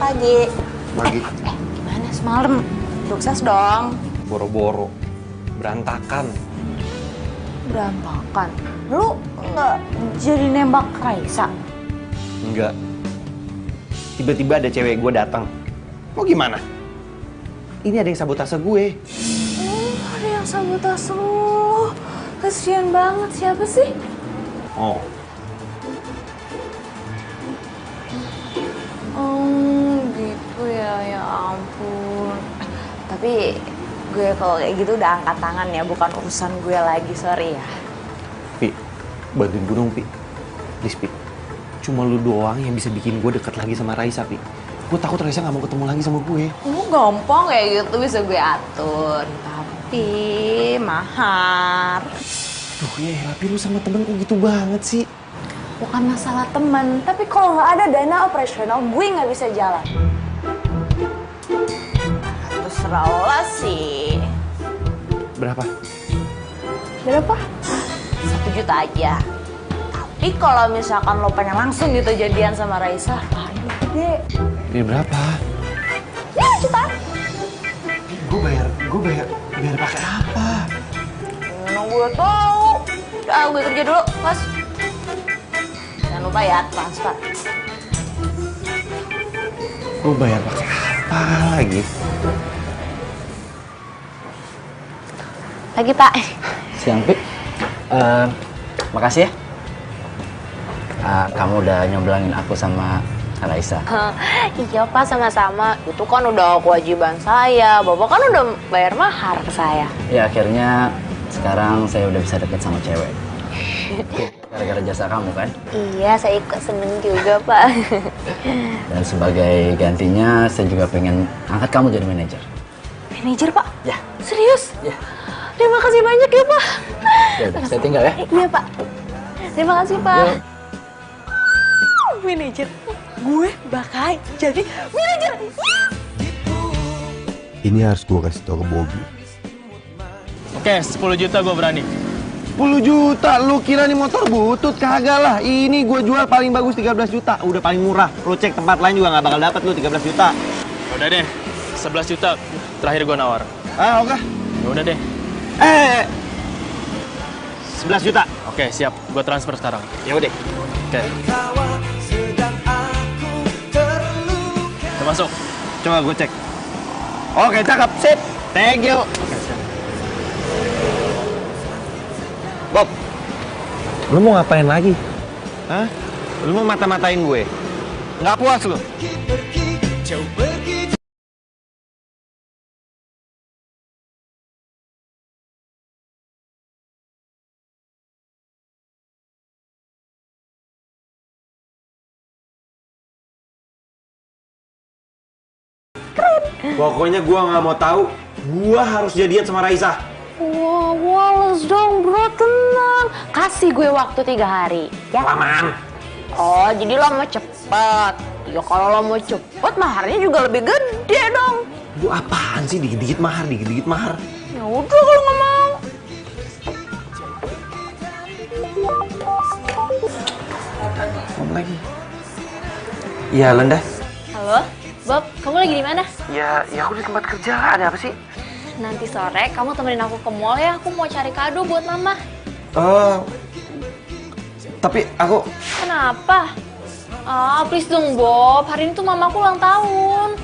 pagi. Pagi. Gimana semalam? Sukses dong. Boro-boro. Berantakan. Berantakan. Lu nggak jadi nembak Raisa? Enggak. Tiba-tiba ada cewek gue datang. Mau gimana? Ini ada yang sabotase gue. Oh, ada yang sabotase lu. Kasian banget. Siapa sih? Oh. Gitu ya. Ya ampun. Tapi gue kalau kayak gitu udah angkat tangan ya. Bukan urusan gue lagi. Sorry ya. Pi, bantuin gue dong, Pi. Please, Pi. Cuma lu doang yang bisa bikin gue deket lagi sama Raisa, Pi. Gue takut Raisa gak mau ketemu lagi sama gue. Lu gampang kayak gitu bisa gue atur. Tapi mahar. Duh ya, tapi lu sama temen kok gitu banget sih? Bukan masalah teman, tapi kalau nggak ada dana operasional, gue nggak bisa jalan. Terserah lo sih. Berapa? Berapa? 1 juta aja. Tapi kalau misalkan lo pengen langsung gitu jadian sama Raisa, ayo gede. Ini berapa? Ya, juta. Gue bayar pakai apa? Mana gue tahu. Gue kerja dulu, Mas. Jangan lupa ya, transfer. Gue bayar pakai apa lagi? Lagi, Pak. Siang, Pi. Makasih ya. Kamu udah nyoblangin aku sama Raisa. Iya, Pak, sama-sama. Itu kan udah kewajiban saya. Bapak kan udah bayar mahar ke saya. Ya akhirnya sekarang saya udah bisa deket sama cewek. Gara-gara jasa kamu kan? Iya, saya ikut seneng juga, Pak. Dan sebagai gantinya saya juga pengen angkat kamu jadi manajer. Manajer, Pak? Ya. Serius? Ya. Terima kasih banyak ya, Pak. Ya udah, saya tinggal ya. Iya, Pak. Terima kasih, Pak. Manajer. Gue bakal jadi manajer. Ini harus gue kasih tau ke Bobby. Oke, 10 juta gue berani. 10 juta? Lu kira nih motor butut? Kagak lah. Ini gue jual paling bagus 13 juta. Udah paling murah. Lu cek tempat lain juga gak bakal dapat lu 13 juta. Udah deh, 11 juta terakhir gue nawar. Ah, oke. Ya udah deh. 11 juta. Oke, siap. Gue transfer sekarang. Ya udah. Oke. Udah masuk. Coba gue cek. Oke, cakep. Sip. Thank you. Bob, lu mau ngapain lagi? Hah? Lu mau mata-matain gue? Nggak puas lu? Pokoknya gue nggak mau tahu. Gue harus jadian sama Raisa. Wah, Wallace dong, bro, tenang. Kasih gue waktu 3 hari, ya? Lamaan. Oh, jadi lo mau cepet. Ya kalau lo mau cepet, maharnya juga lebih gede dong. Bu, apaan sih dikit-dikit mahar, dikit-dikit mahar? Ya udah kalau nggak mau. Om lagi. Iya, Lenda. Halo, Bob, kamu lagi di mana? Ya aku di tempat kerja. Ada apa sih? Nanti sore kamu temenin aku ke mall ya, aku mau cari kado buat mama. Tapi aku... Kenapa? Ah, please dong Bob, hari ini tuh mamaku ulang tahun.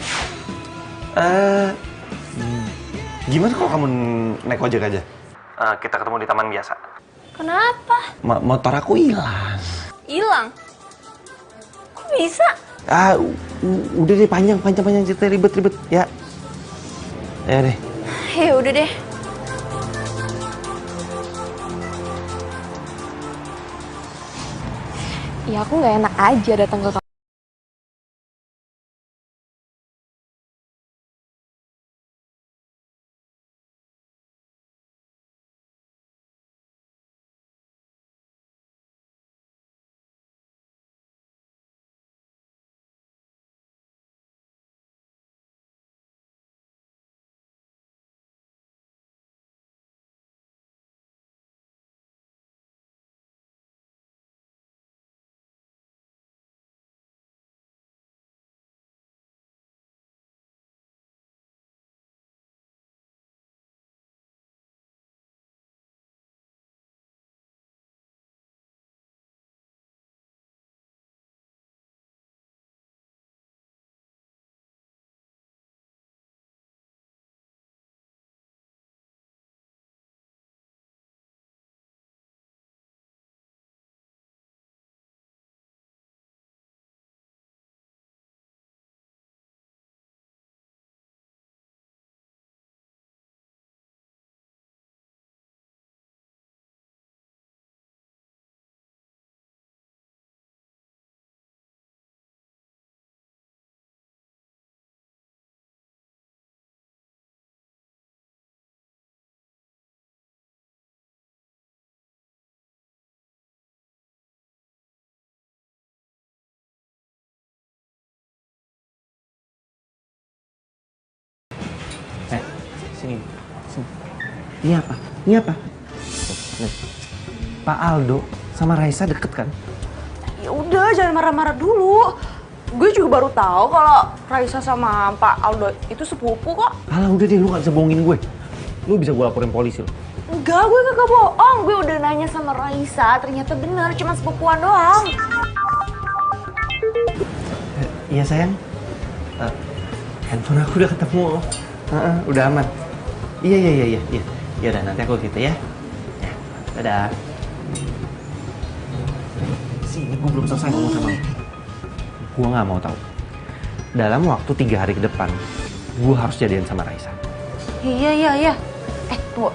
Gimana kalau kamu naik ojek aja? Kita ketemu di taman biasa. Kenapa? Motor aku hilang. Hilang? Kok bisa? Udah deh, panjang cerita, ribet ya. Ya deh. Ya udah deh. Ya aku nggak enak aja datang ke Sini. Ini apa? Ini apa? Nih. Pak Aldo sama Raisa deket kan? Ya udah, jangan marah-marah dulu. Gue juga baru tahu kalau Raisa sama Pak Aldo itu sepupu kok. Alah udah deh, lu gak bisa bohongin gue. Lu bisa gue laporin polisi lo. Enggak, gue kagak bohong. Gue udah nanya sama Raisa, ternyata bener, cuma sepupuan doang. Iya sayang. Handphone aku udah ketemu. Udah aman. Iya. Ya udah nanti aku gitu ya. Ya, dadah. Sini, gue belum selesai ngomong sama lu. Gue nggak mau tahu. Dalam waktu 3 hari ke depan, gue harus jadian sama Raisa. Iya. Tunggu.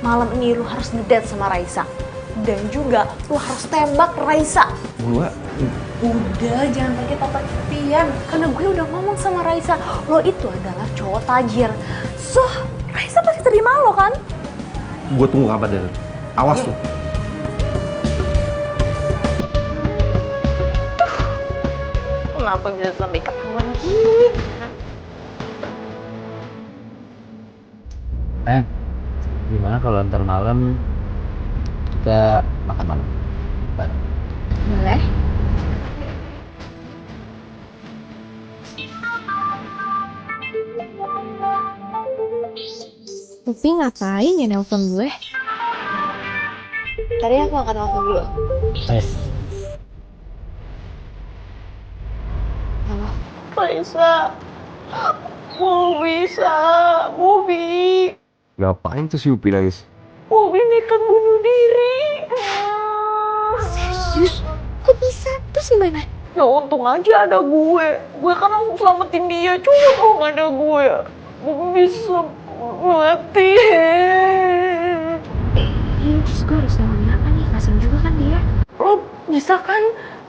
Malam ini lu harus ngedate sama Raisa. Dan juga lu harus tembak Raisa. Gue... Udah, jangan pakai tata kepian. Karena gue udah ngomong sama Raisa, lo itu adalah cowok tajir. So, Raisa pasti terima lo kan? Gue tunggu kabar dari lu. Awas lu. Kenapa bisa sampai ketahuan gini? Gimana kalau ntar malam kita makan malam bareng? Boleh. Tapi ngapain ya nelpon gue? Tadi aku akan nelpon dulu. Halo. Raisa, Bobby. Ngapain tuh si Upi nangis? Bobby nekat bunuh diri. Serius? Kok bisa? Terus gimana? Ya untung aja ada gue. Gue kan langsung selamatin dia. Cuma kalau nggak ada gue, Bobby bisa mati. Terus gue harus ngelakuin apa nih? Kasian juga kan dia. Lo bisa kan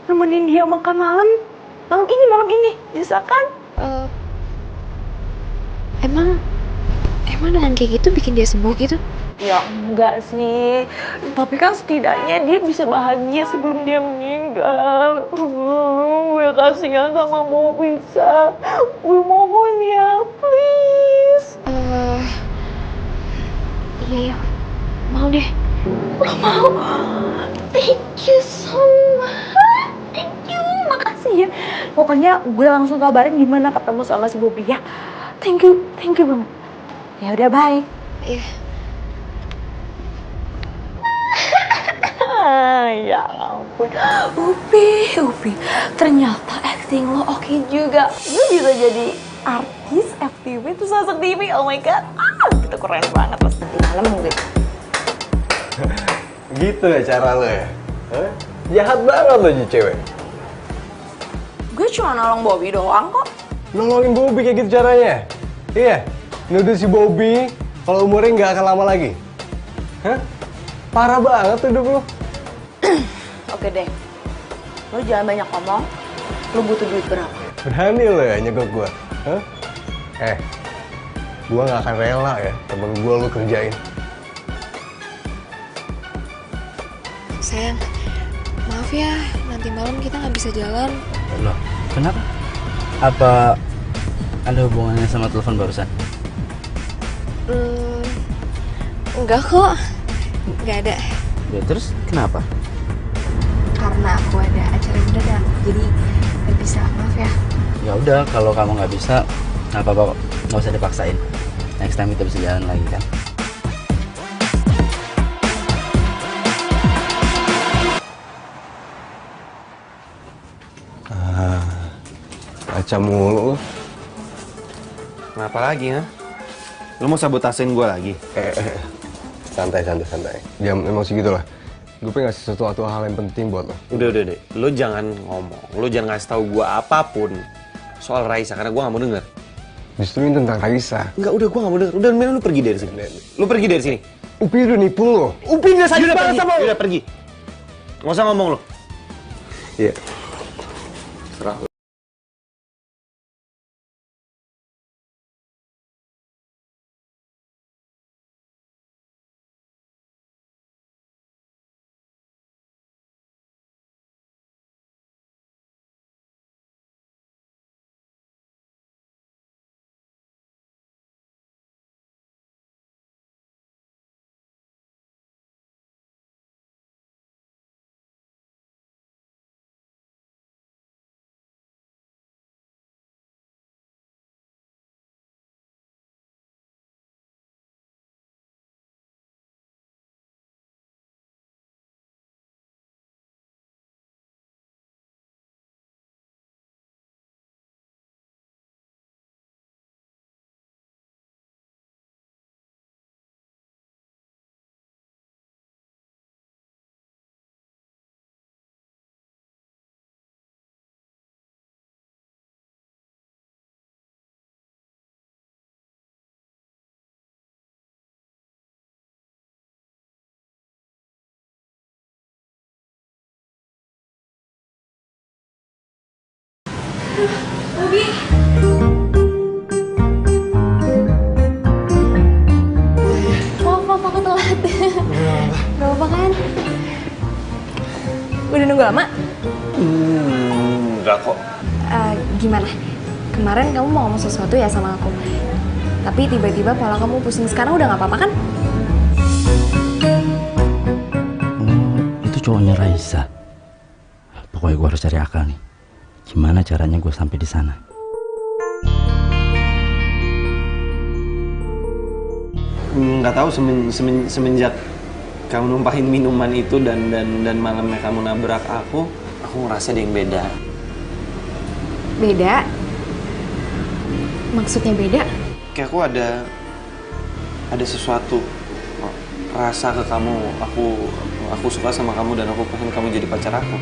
nemenin dia makan malam? Malam ini, bisa kan? Emang dengan kayak gitu bikin dia sembuh gitu? Ya enggak sih, tapi kan setidaknya dia bisa bahagia sebelum dia meninggal. Gue kasihan sama Bobby, bisa. Gue mohon ya, please. Iya. Mau deh. Lo mau? Thank you so much. Thank you, makasih ya. Pokoknya gue langsung kabarin gimana ketemu sama si Bobby ya. Thank you banget. Ya udah, bye. Iya. Ya ampun, Upi, ternyata acting lo oke juga. Lo bisa jadi artis FTV, tuh sosok TV, oh my god. Itu keren banget, pas nanti malam gitu. Gitu ya cara lo ya? Hah? Jahat banget lo jadi cewek. Gue cuma nolong Bobby doang kok. Nolongin Bobby kayak gitu caranya? Iya, nuduh si Bobby kalau umurnya nggak akan lama lagi. Hah? Parah banget tuh hidup lo. Oke deh, lo jangan banyak ngomong. Lo butuh duit berapa? Berani lo ya nyegok gue? Hah? Gue nggak akan rela ya temen gue lo kerjain. Sayang, maaf ya, nanti malam kita nggak bisa jalan. Loh, kenapa? Apa ada hubungannya sama telepon barusan? Enggak kok, nggak ada. Ya terus kenapa? Karena aku ada acara mendadak, jadi nggak bisa. Maaf ya. Ya udah, kalau kamu nggak bisa, nggak apa-apa, nggak usah dipaksain. Next time kita bisa jalan lagi kan? Baca mulu lo. Kenapa lagi, ha? Lu mau sabotasin gue lagi? Santai. Jam emang segitu lah. Gue pengen ngasih sesuatu hal yang penting buat lo. Udah deh. Lu jangan ngomong. Lu jangan ngasih tahu gue apapun soal Raisa, karena gue gak mau denger. Justru ini tentang Raisa. Enggak, udah gue gak mau denger. Udah, mending lu pergi dari sini. Lu pergi dari sini. Upi udah nipu lo. Upi udah sakit banget sama lu. Udah pergi. Nggak usah ngomong lu. Iya. Serah lo. Bobi. Maaf, aku telat. Gak apa-apa kan? Udah nunggu lama? Enggak kok. Gimana? Kemarin kamu mau ngomong sesuatu ya sama aku. Tapi tiba-tiba pola kamu pusing. Sekarang udah gak apa-apa kan? Itu cowoknya Raisa. Pokoknya gue harus cari akal nih. Gimana caranya gue sampai di sana? Nggak tahu semenjak kamu numpahin minuman itu dan malamnya kamu nabrak aku ngerasa ada yang beda. Beda? Maksudnya beda? Kayak aku ada sesuatu rasa ke kamu. Aku suka sama kamu dan aku pengen kamu jadi pacar aku.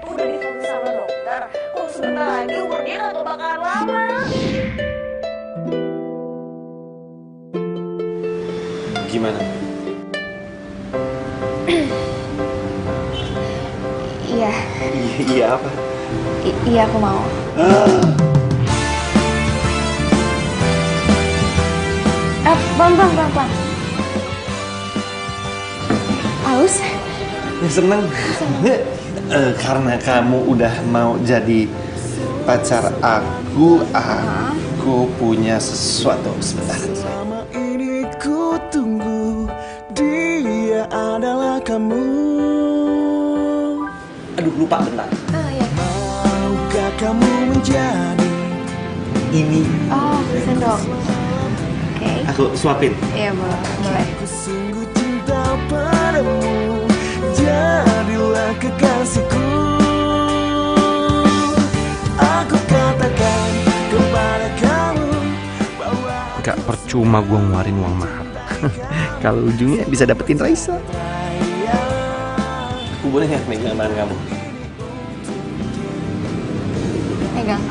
Udah ditulis sama dokter. Kok sebentar lagi umur dia gak bakalan lama. Gimana? Iya. Iya apa? Iya, aku mau. Pelan-pelan. Aus? Ya seneng. Karena kamu udah mau jadi pacar aku punya sesuatu. Sebentar. Selama ini ku tunggu, dia adalah kamu. Aduh, lupa bentar. Iya. Maukah kamu menjadi Ini Oh, sendok. Oke. aku suapin. Iya, boleh. ku sungguh cinta padamu, jadilah kekasihku. Aku katakan kepada kamu bahwa Gak percuma gue ngeluarin uang mahal. Kalau ujungnya bisa dapetin Raisa. Aku boleh nggak megang tangan kamu? Pegang.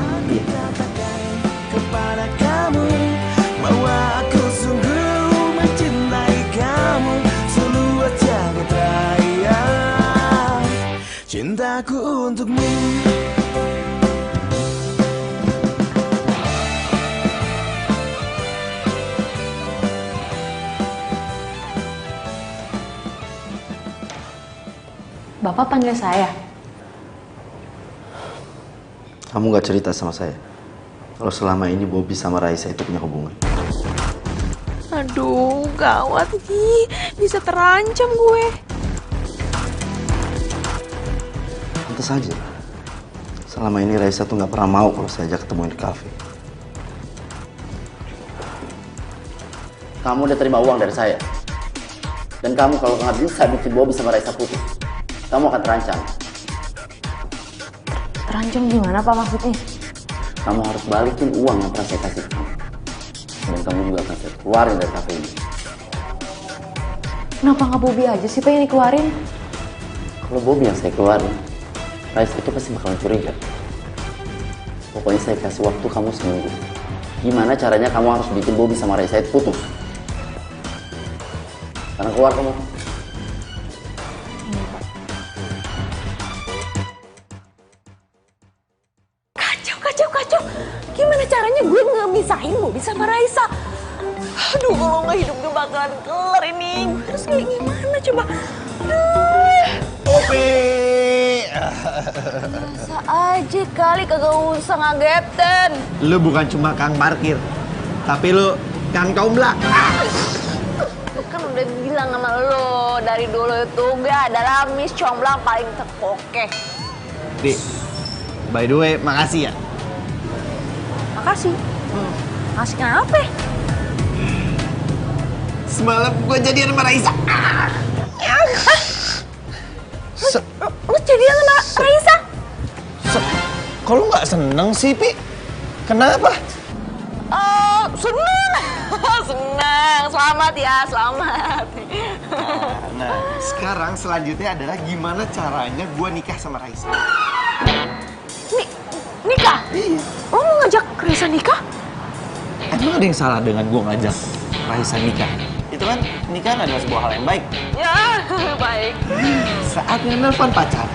kepada kamu bahwa aku sungguh mencintai kamu seluas jagat raya. Cintaku untukmu. Bapak panggil saya. Kamu gak cerita sama saya kalau selama ini Bobby sama Raisa itu punya hubungan. Aduh, gawat nih. Bisa terancam gue. Pantes saja. Selama ini Raisa tuh gak pernah mau kalau saya ajak ketemuin di kafe. Kamu udah terima uang dari saya. Dan kamu kalau nggak bisa bikin Bobby sama Raisa putus, kamu akan terancam. Terancam gimana Pak maksudnya? Kamu harus balikin uang yang pernah saya kasih ke kamu. Dan kamu juga akan saya keluarin dari kafe ini. Kenapa nggak Bobby aja sih Pak yang dikeluarin? Kalau Bobby yang saya keluarin, Raisa itu pasti bakalan curiga. Pokoknya saya kasih waktu kamu seminggu. Gimana caranya kamu harus bikin Bobby sama Raisa itu putus. Sekarang keluar kamu. Kacau. Gimana caranya gue ngemisahin Bobby sama Raisa? Aduh, kalau nggak hidup gue bakalan kelar ini. Gue harus kayak gimana coba? Bobby! Masa aja kali kagak usah ngagetin. Lu bukan cuma kang parkir, tapi lu kang comblang. Gue kan udah bilang sama lo dari dulu itu gue adalah Miss Comblang paling terkoke. Di, by the way, makasih ya. Makasih. Makasih kenapa? Semalam gue jadian sama Raisa. Lu jadian sama Raisa? Kok lu nggak seneng sih, Pi? Kenapa? Seneng. Seneng. Selamat ya, selamat. Nah, sekarang selanjutnya adalah gimana caranya gue nikah sama Raisa. Nikah? Iya. Lo mau ngajak Raisa nikah? Emang ada yang salah dengan gue ngajak Raisa nikah? itu kan pernikahan adalah sebuah hal yang baik. Ya, baik. Saatnya nelfon pacar.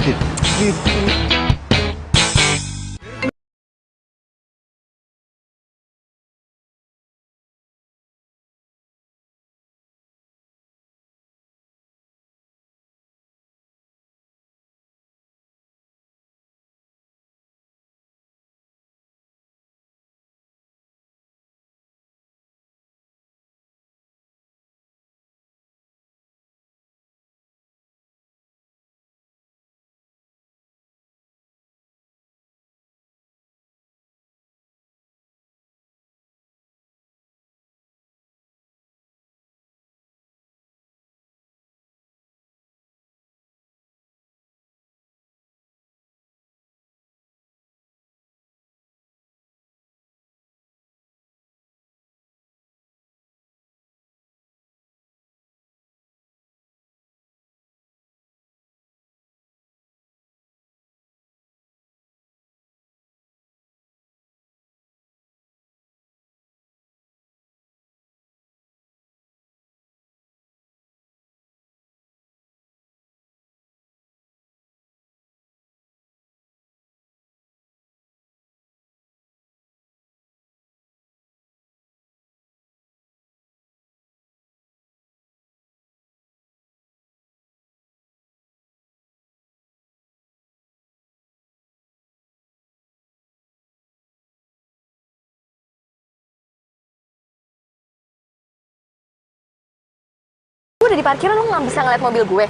Gue udah di parkiran, lo nggak bisa ngeliat mobil gue.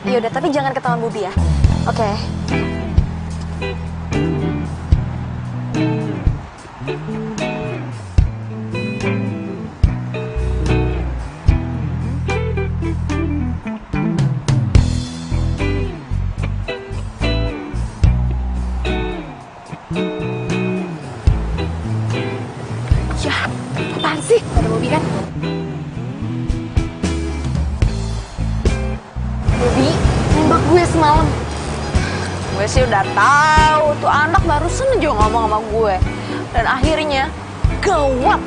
Yaudah, tapi jangan ketahuan Bobby ya. Oke. Ya, apaan sih? Ada Bobby kan? Bobby, nembak gue semalam. Gue sih udah tahu tuh anak barusan aja ngomong sama gue. Dan akhirnya gawat.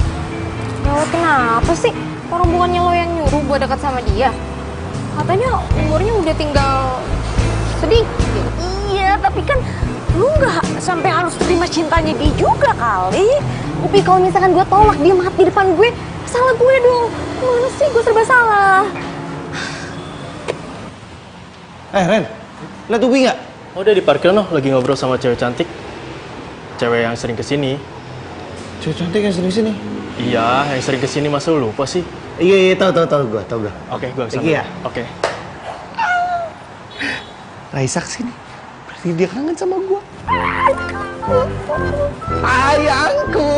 Gawat kenapa sih? Orang bukannya lo yang nyuruh gue dekat sama dia. Katanya umurnya udah tinggal sedikit. Iya, tapi kan lu nggak sampai harus terima cintanya dia juga kali. Bobby, kalau misalkan gue tolak dia mati depan gue, salah gue dong. Gimana sih? Gue serba salah. Ren, lihat Ubi nggak? Oh, dia di parkiran loh, lagi ngobrol sama cewek cantik. Cewek yang sering kesini. Cewek cantik yang sering sini. Iya, yang sering kesini, masa lu lupa sih? Iya, tahu gue. Oke, gue kesana. Iya. Oke. Raisa kesini. Berarti dia kangen sama gue. Ayangku.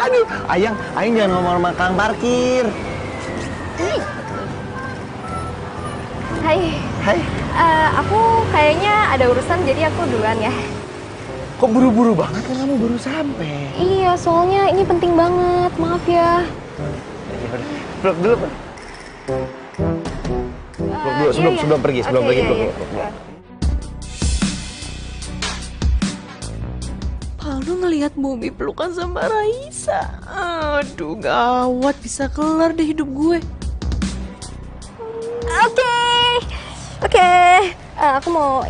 Aduh, Ayang jangan ngomong sama kang parkir. Hai. Aku kayaknya ada urusan, jadi aku duluan ya. Kok buru-buru banget kan kamu baru sampai? Iya, soalnya ini penting banget. Maaf ya. Peluk dulu. Peluk dulu sebelum pergi, peluk. Paldo ngelihat Bobby pelukan sama Raisa. Aduh, gawat, bisa kelar deh hidup gue. Oke. Aku mau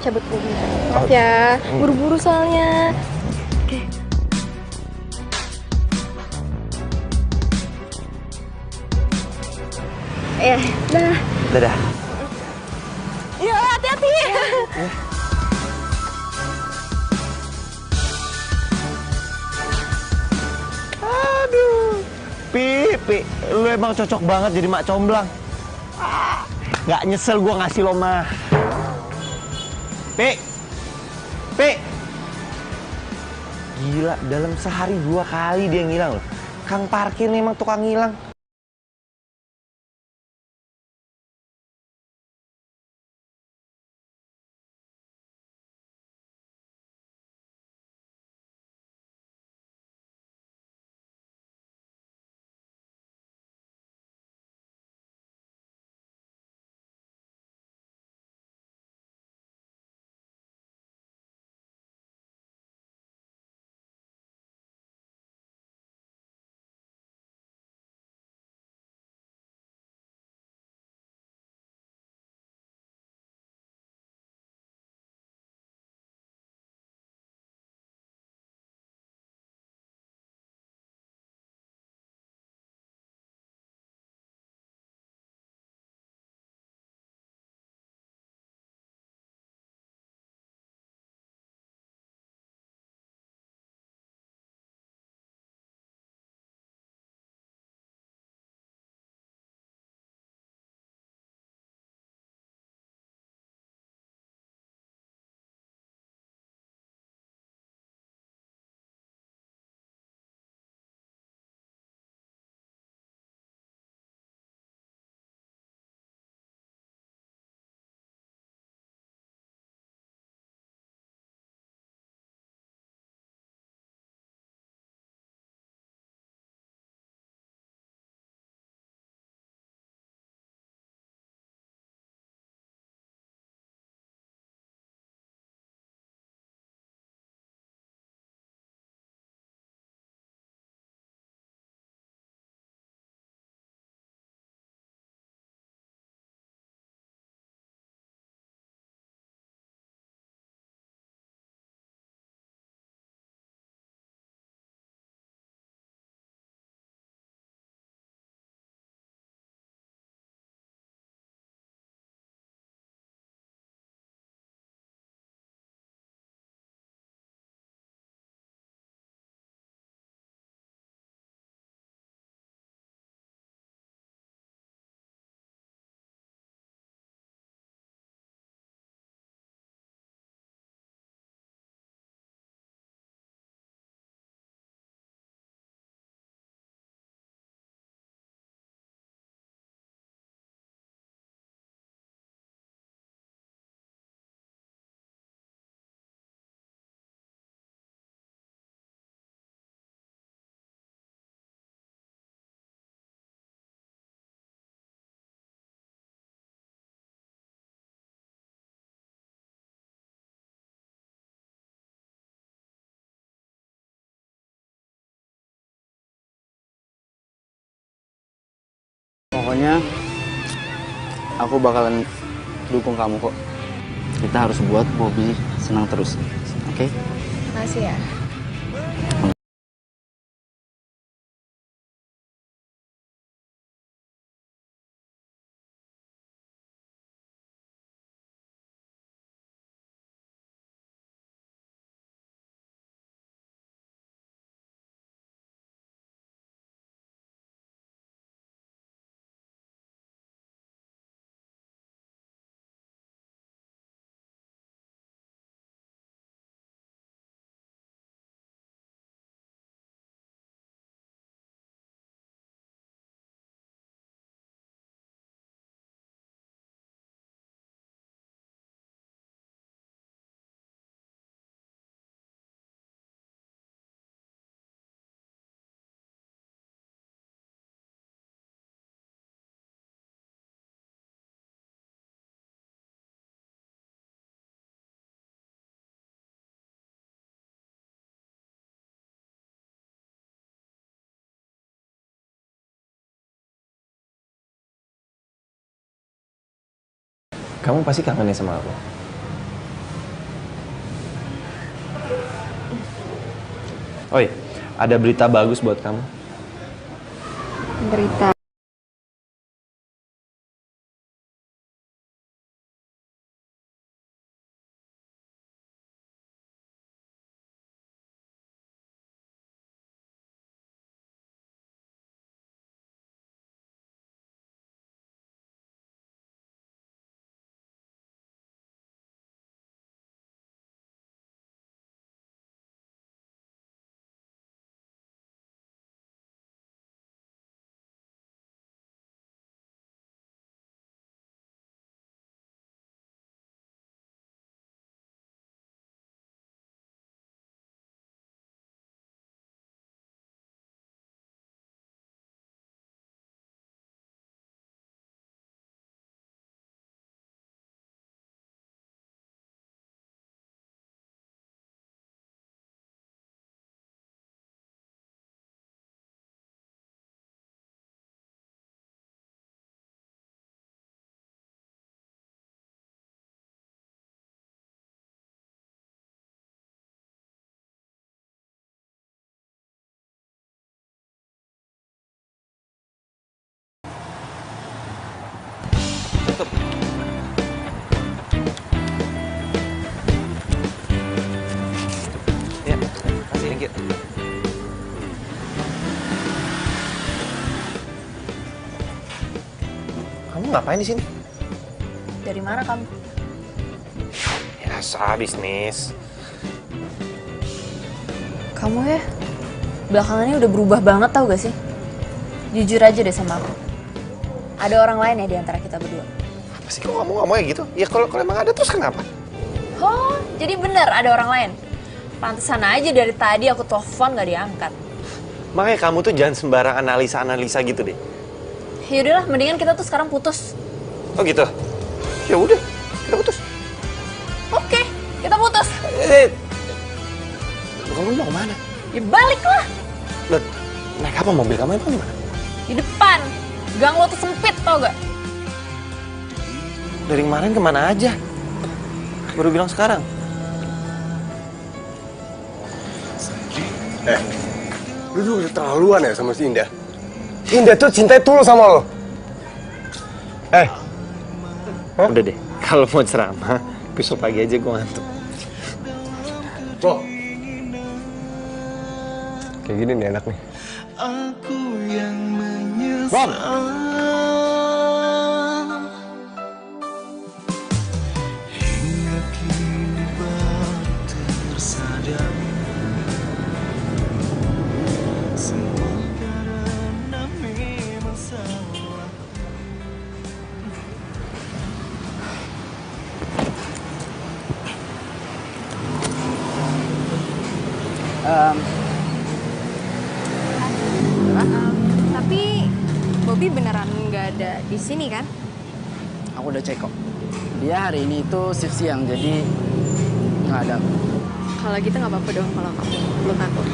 cabut dulu. Maaf ya, buru-buru soalnya. Oke. Dah. Dadah. Ya, hati-hati. Aduh. Pipi, lu emang cocok banget jadi mak comblang. Nggak nyesel gua ngasih lo mah. Pi. Gila, dalam sehari 2 kali dia ngilang loh. Kang parkir nih emang tukang ngilang. Pokoknya aku bakalan dukung kamu kok. Kita harus buat Bobby senang terus, oke? Makasih ya. Kamu pasti kangen ya sama aku. Oh iya, ada berita bagus buat kamu. Berita. Tutup. Ya, kasih thank you. Kamu ngapain di sini? Dari mana kamu? Biasa bisnis. Kamu ya, belakangannya udah berubah banget tau gak sih? Jujur aja deh sama aku. Ada orang lain ya di antara kita berdua. Apa sih kok kamu ngomongnya gitu? Ya kalau emang ada terus kenapa? Oh, jadi benar ada orang lain? Pantesan aja dari tadi aku telepon gak diangkat. Makanya kamu tuh jangan sembarang analisa gitu deh. Ya udahlah, mendingan kita tuh sekarang putus. Oh gitu? Ya udah, kita putus. Oke, kita putus. Kamu mau kemana? Ya balik lah. Loh, naik apa mobil kamu emang di mana? Di depan. Gang lo tuh sempit tau gak? Dari kemarin kemana aja? Baru bilang sekarang. Lu juga udah terlaluan ya sama si Indah. Indah tuh cinta tulus sama lo. Udah deh, kalau mau ceramah, besok pagi aja gue ngantuk. Bro. Kayak gini nih enak nih. Aku yang menyesal. Hingga kini baru tersadar. Semua karena memang salah. Tapi Bobby beneran nggak ada di sini kan? Aku udah cek kok. Dia hari ini itu shift siang, jadi nggak ada. Kalau gitu nggak apa-apa dong kalau kamu perlu takut.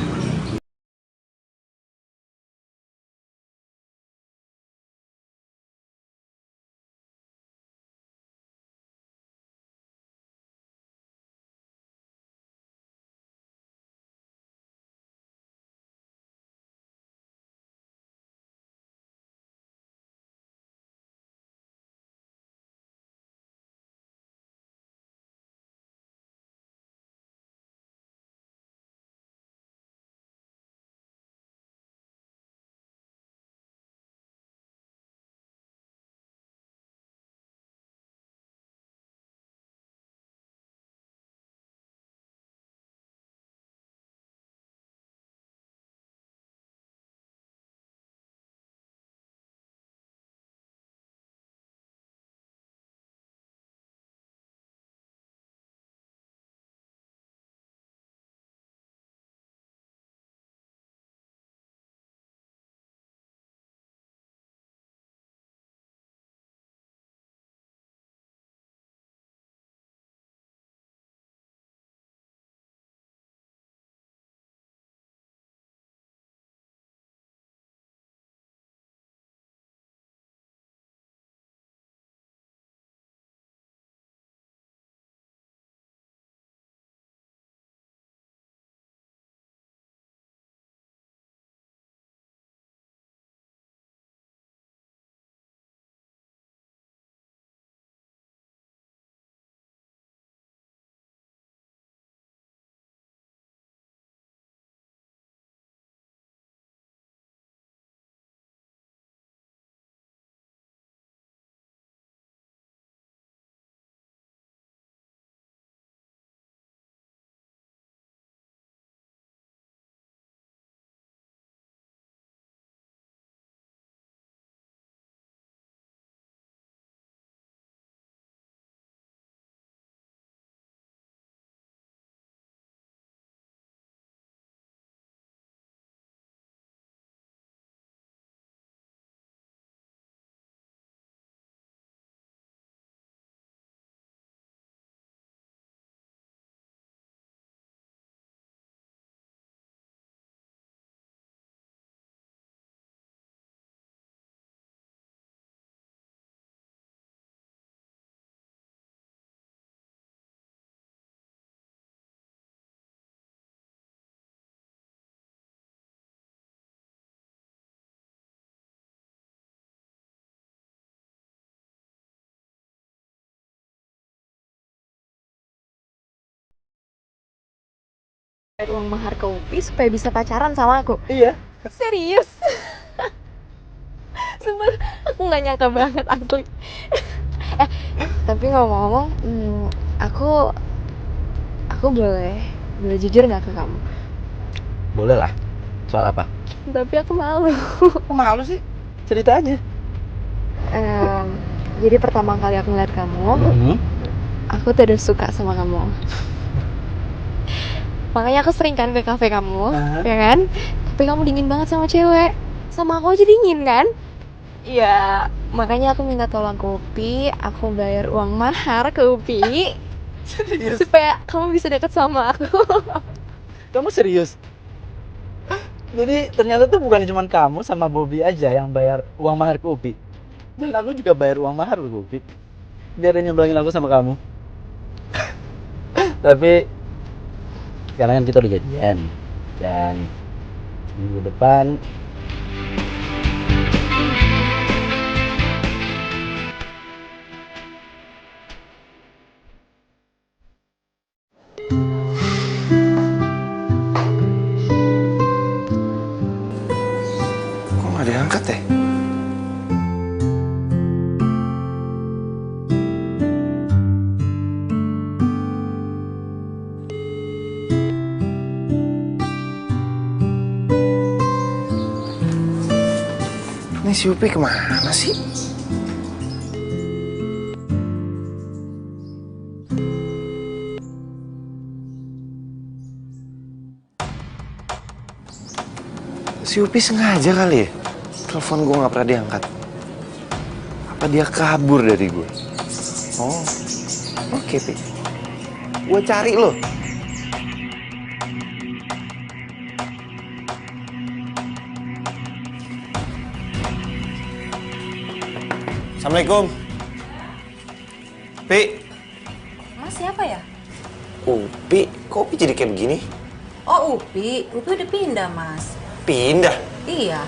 uang mahar ke Upi supaya bisa pacaran sama aku. Iya. Serius? Sumpah, aku nggak nyangka banget asli. Eh, tapi ngomong-ngomong, aku boleh jujur nggak ke kamu? Boleh lah. Soal apa? Tapi aku malu. Kok malu sih? Cerita aja. Jadi pertama kali aku ngeliat kamu, aku tuh udah suka sama kamu. Makanya aku sering kan ke kafe kamu, ya kan? Tapi kamu dingin banget sama cewek. Sama aku aja dingin kan? Ya, makanya aku minta tolong ke Upi, aku bayar uang mahar ke Upi. Serius? Supaya kamu bisa deket sama aku. Kamu serius? Jadi ternyata tuh bukan cuma kamu sama Bobby aja yang bayar uang mahar ke Upi. Dan aku juga bayar uang mahar ke Upi. Biar dia nyemplungin aku sama kamu. Tapi sekarang kan kita udah jadian. Dan minggu depan Kok nggak diangkat ya? Ini si Upi kemana sih? Si Upi sengaja kali ya? Telepon gue nggak pernah diangkat. Apa dia kabur dari gue? Oh, oke, Pi. Gue cari lo. Assalamualaikum. Pi. Mas siapa ya? Upi, kok Upi jadi kayak begini? Oh Upi, Upi udah pindah mas. Pindah? Iya.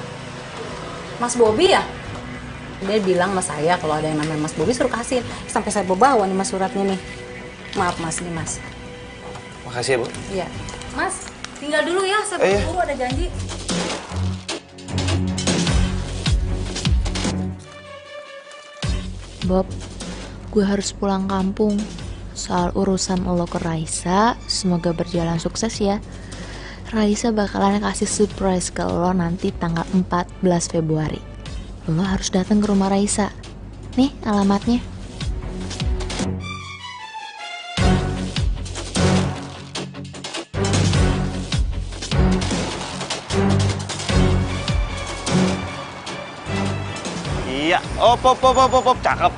Mas Bobby ya? Dia bilang sama saya kalau ada yang namanya Mas Bobby suruh kasih. Sampai saya bawa nih mas suratnya nih. Maaf mas, nih mas. Makasih ya, Bu. Iya. Mas, tinggal dulu ya, saya buru-buru ada janji. Bob, gue harus pulang kampung. Soal urusan lo ke Raisa, semoga berjalan sukses ya. Raisa bakalan kasih surprise ke lo nanti tanggal 14 Februari. Lo harus datang ke rumah Raisa. Nih alamatnya. Iya, op, cakep.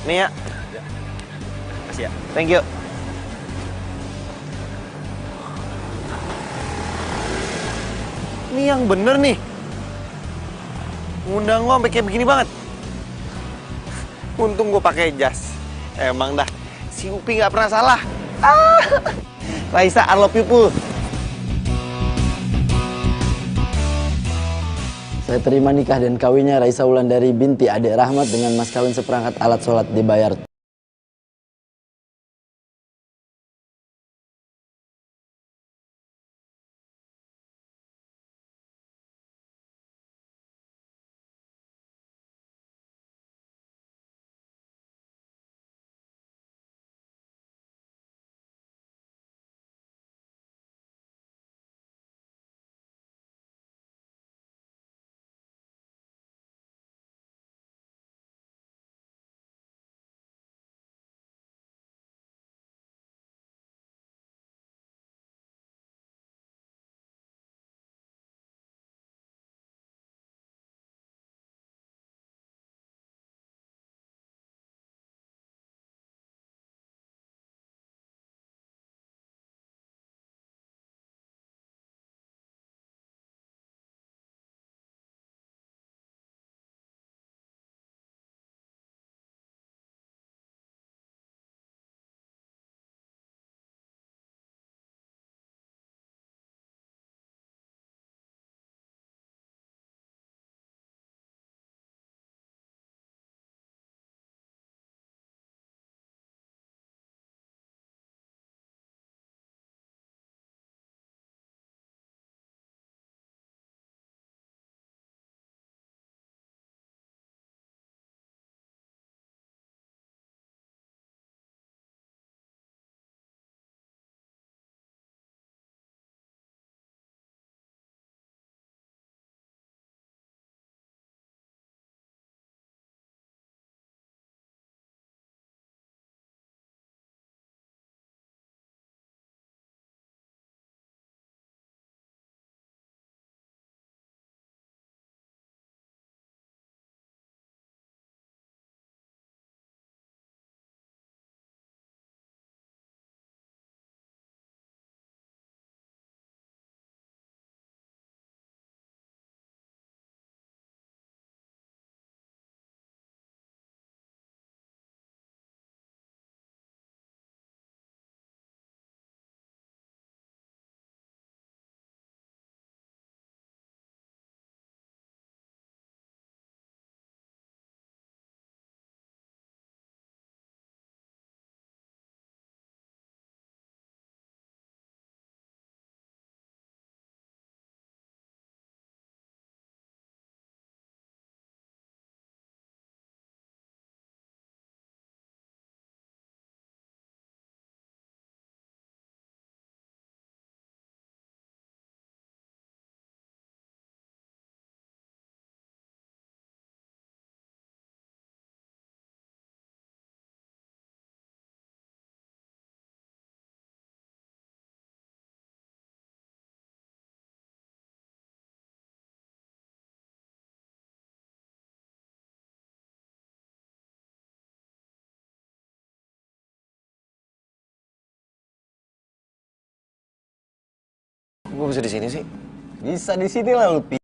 Nih ya. Makasih ya. Thank you. Ini yang bener nih. Ngundang gua sampai kayak begini banget. Untung gua pakai jas. Emang dah, si Upi nggak pernah salah. Raisa, I love you, Pul. Saya terima nikah dan kawinnya Raisa Wulandari binti Ade Rahmat dengan mas kawin seperangkat alat sholat dibayar Gue bisa di sini sih? Bisa di sini lah lu, Pi.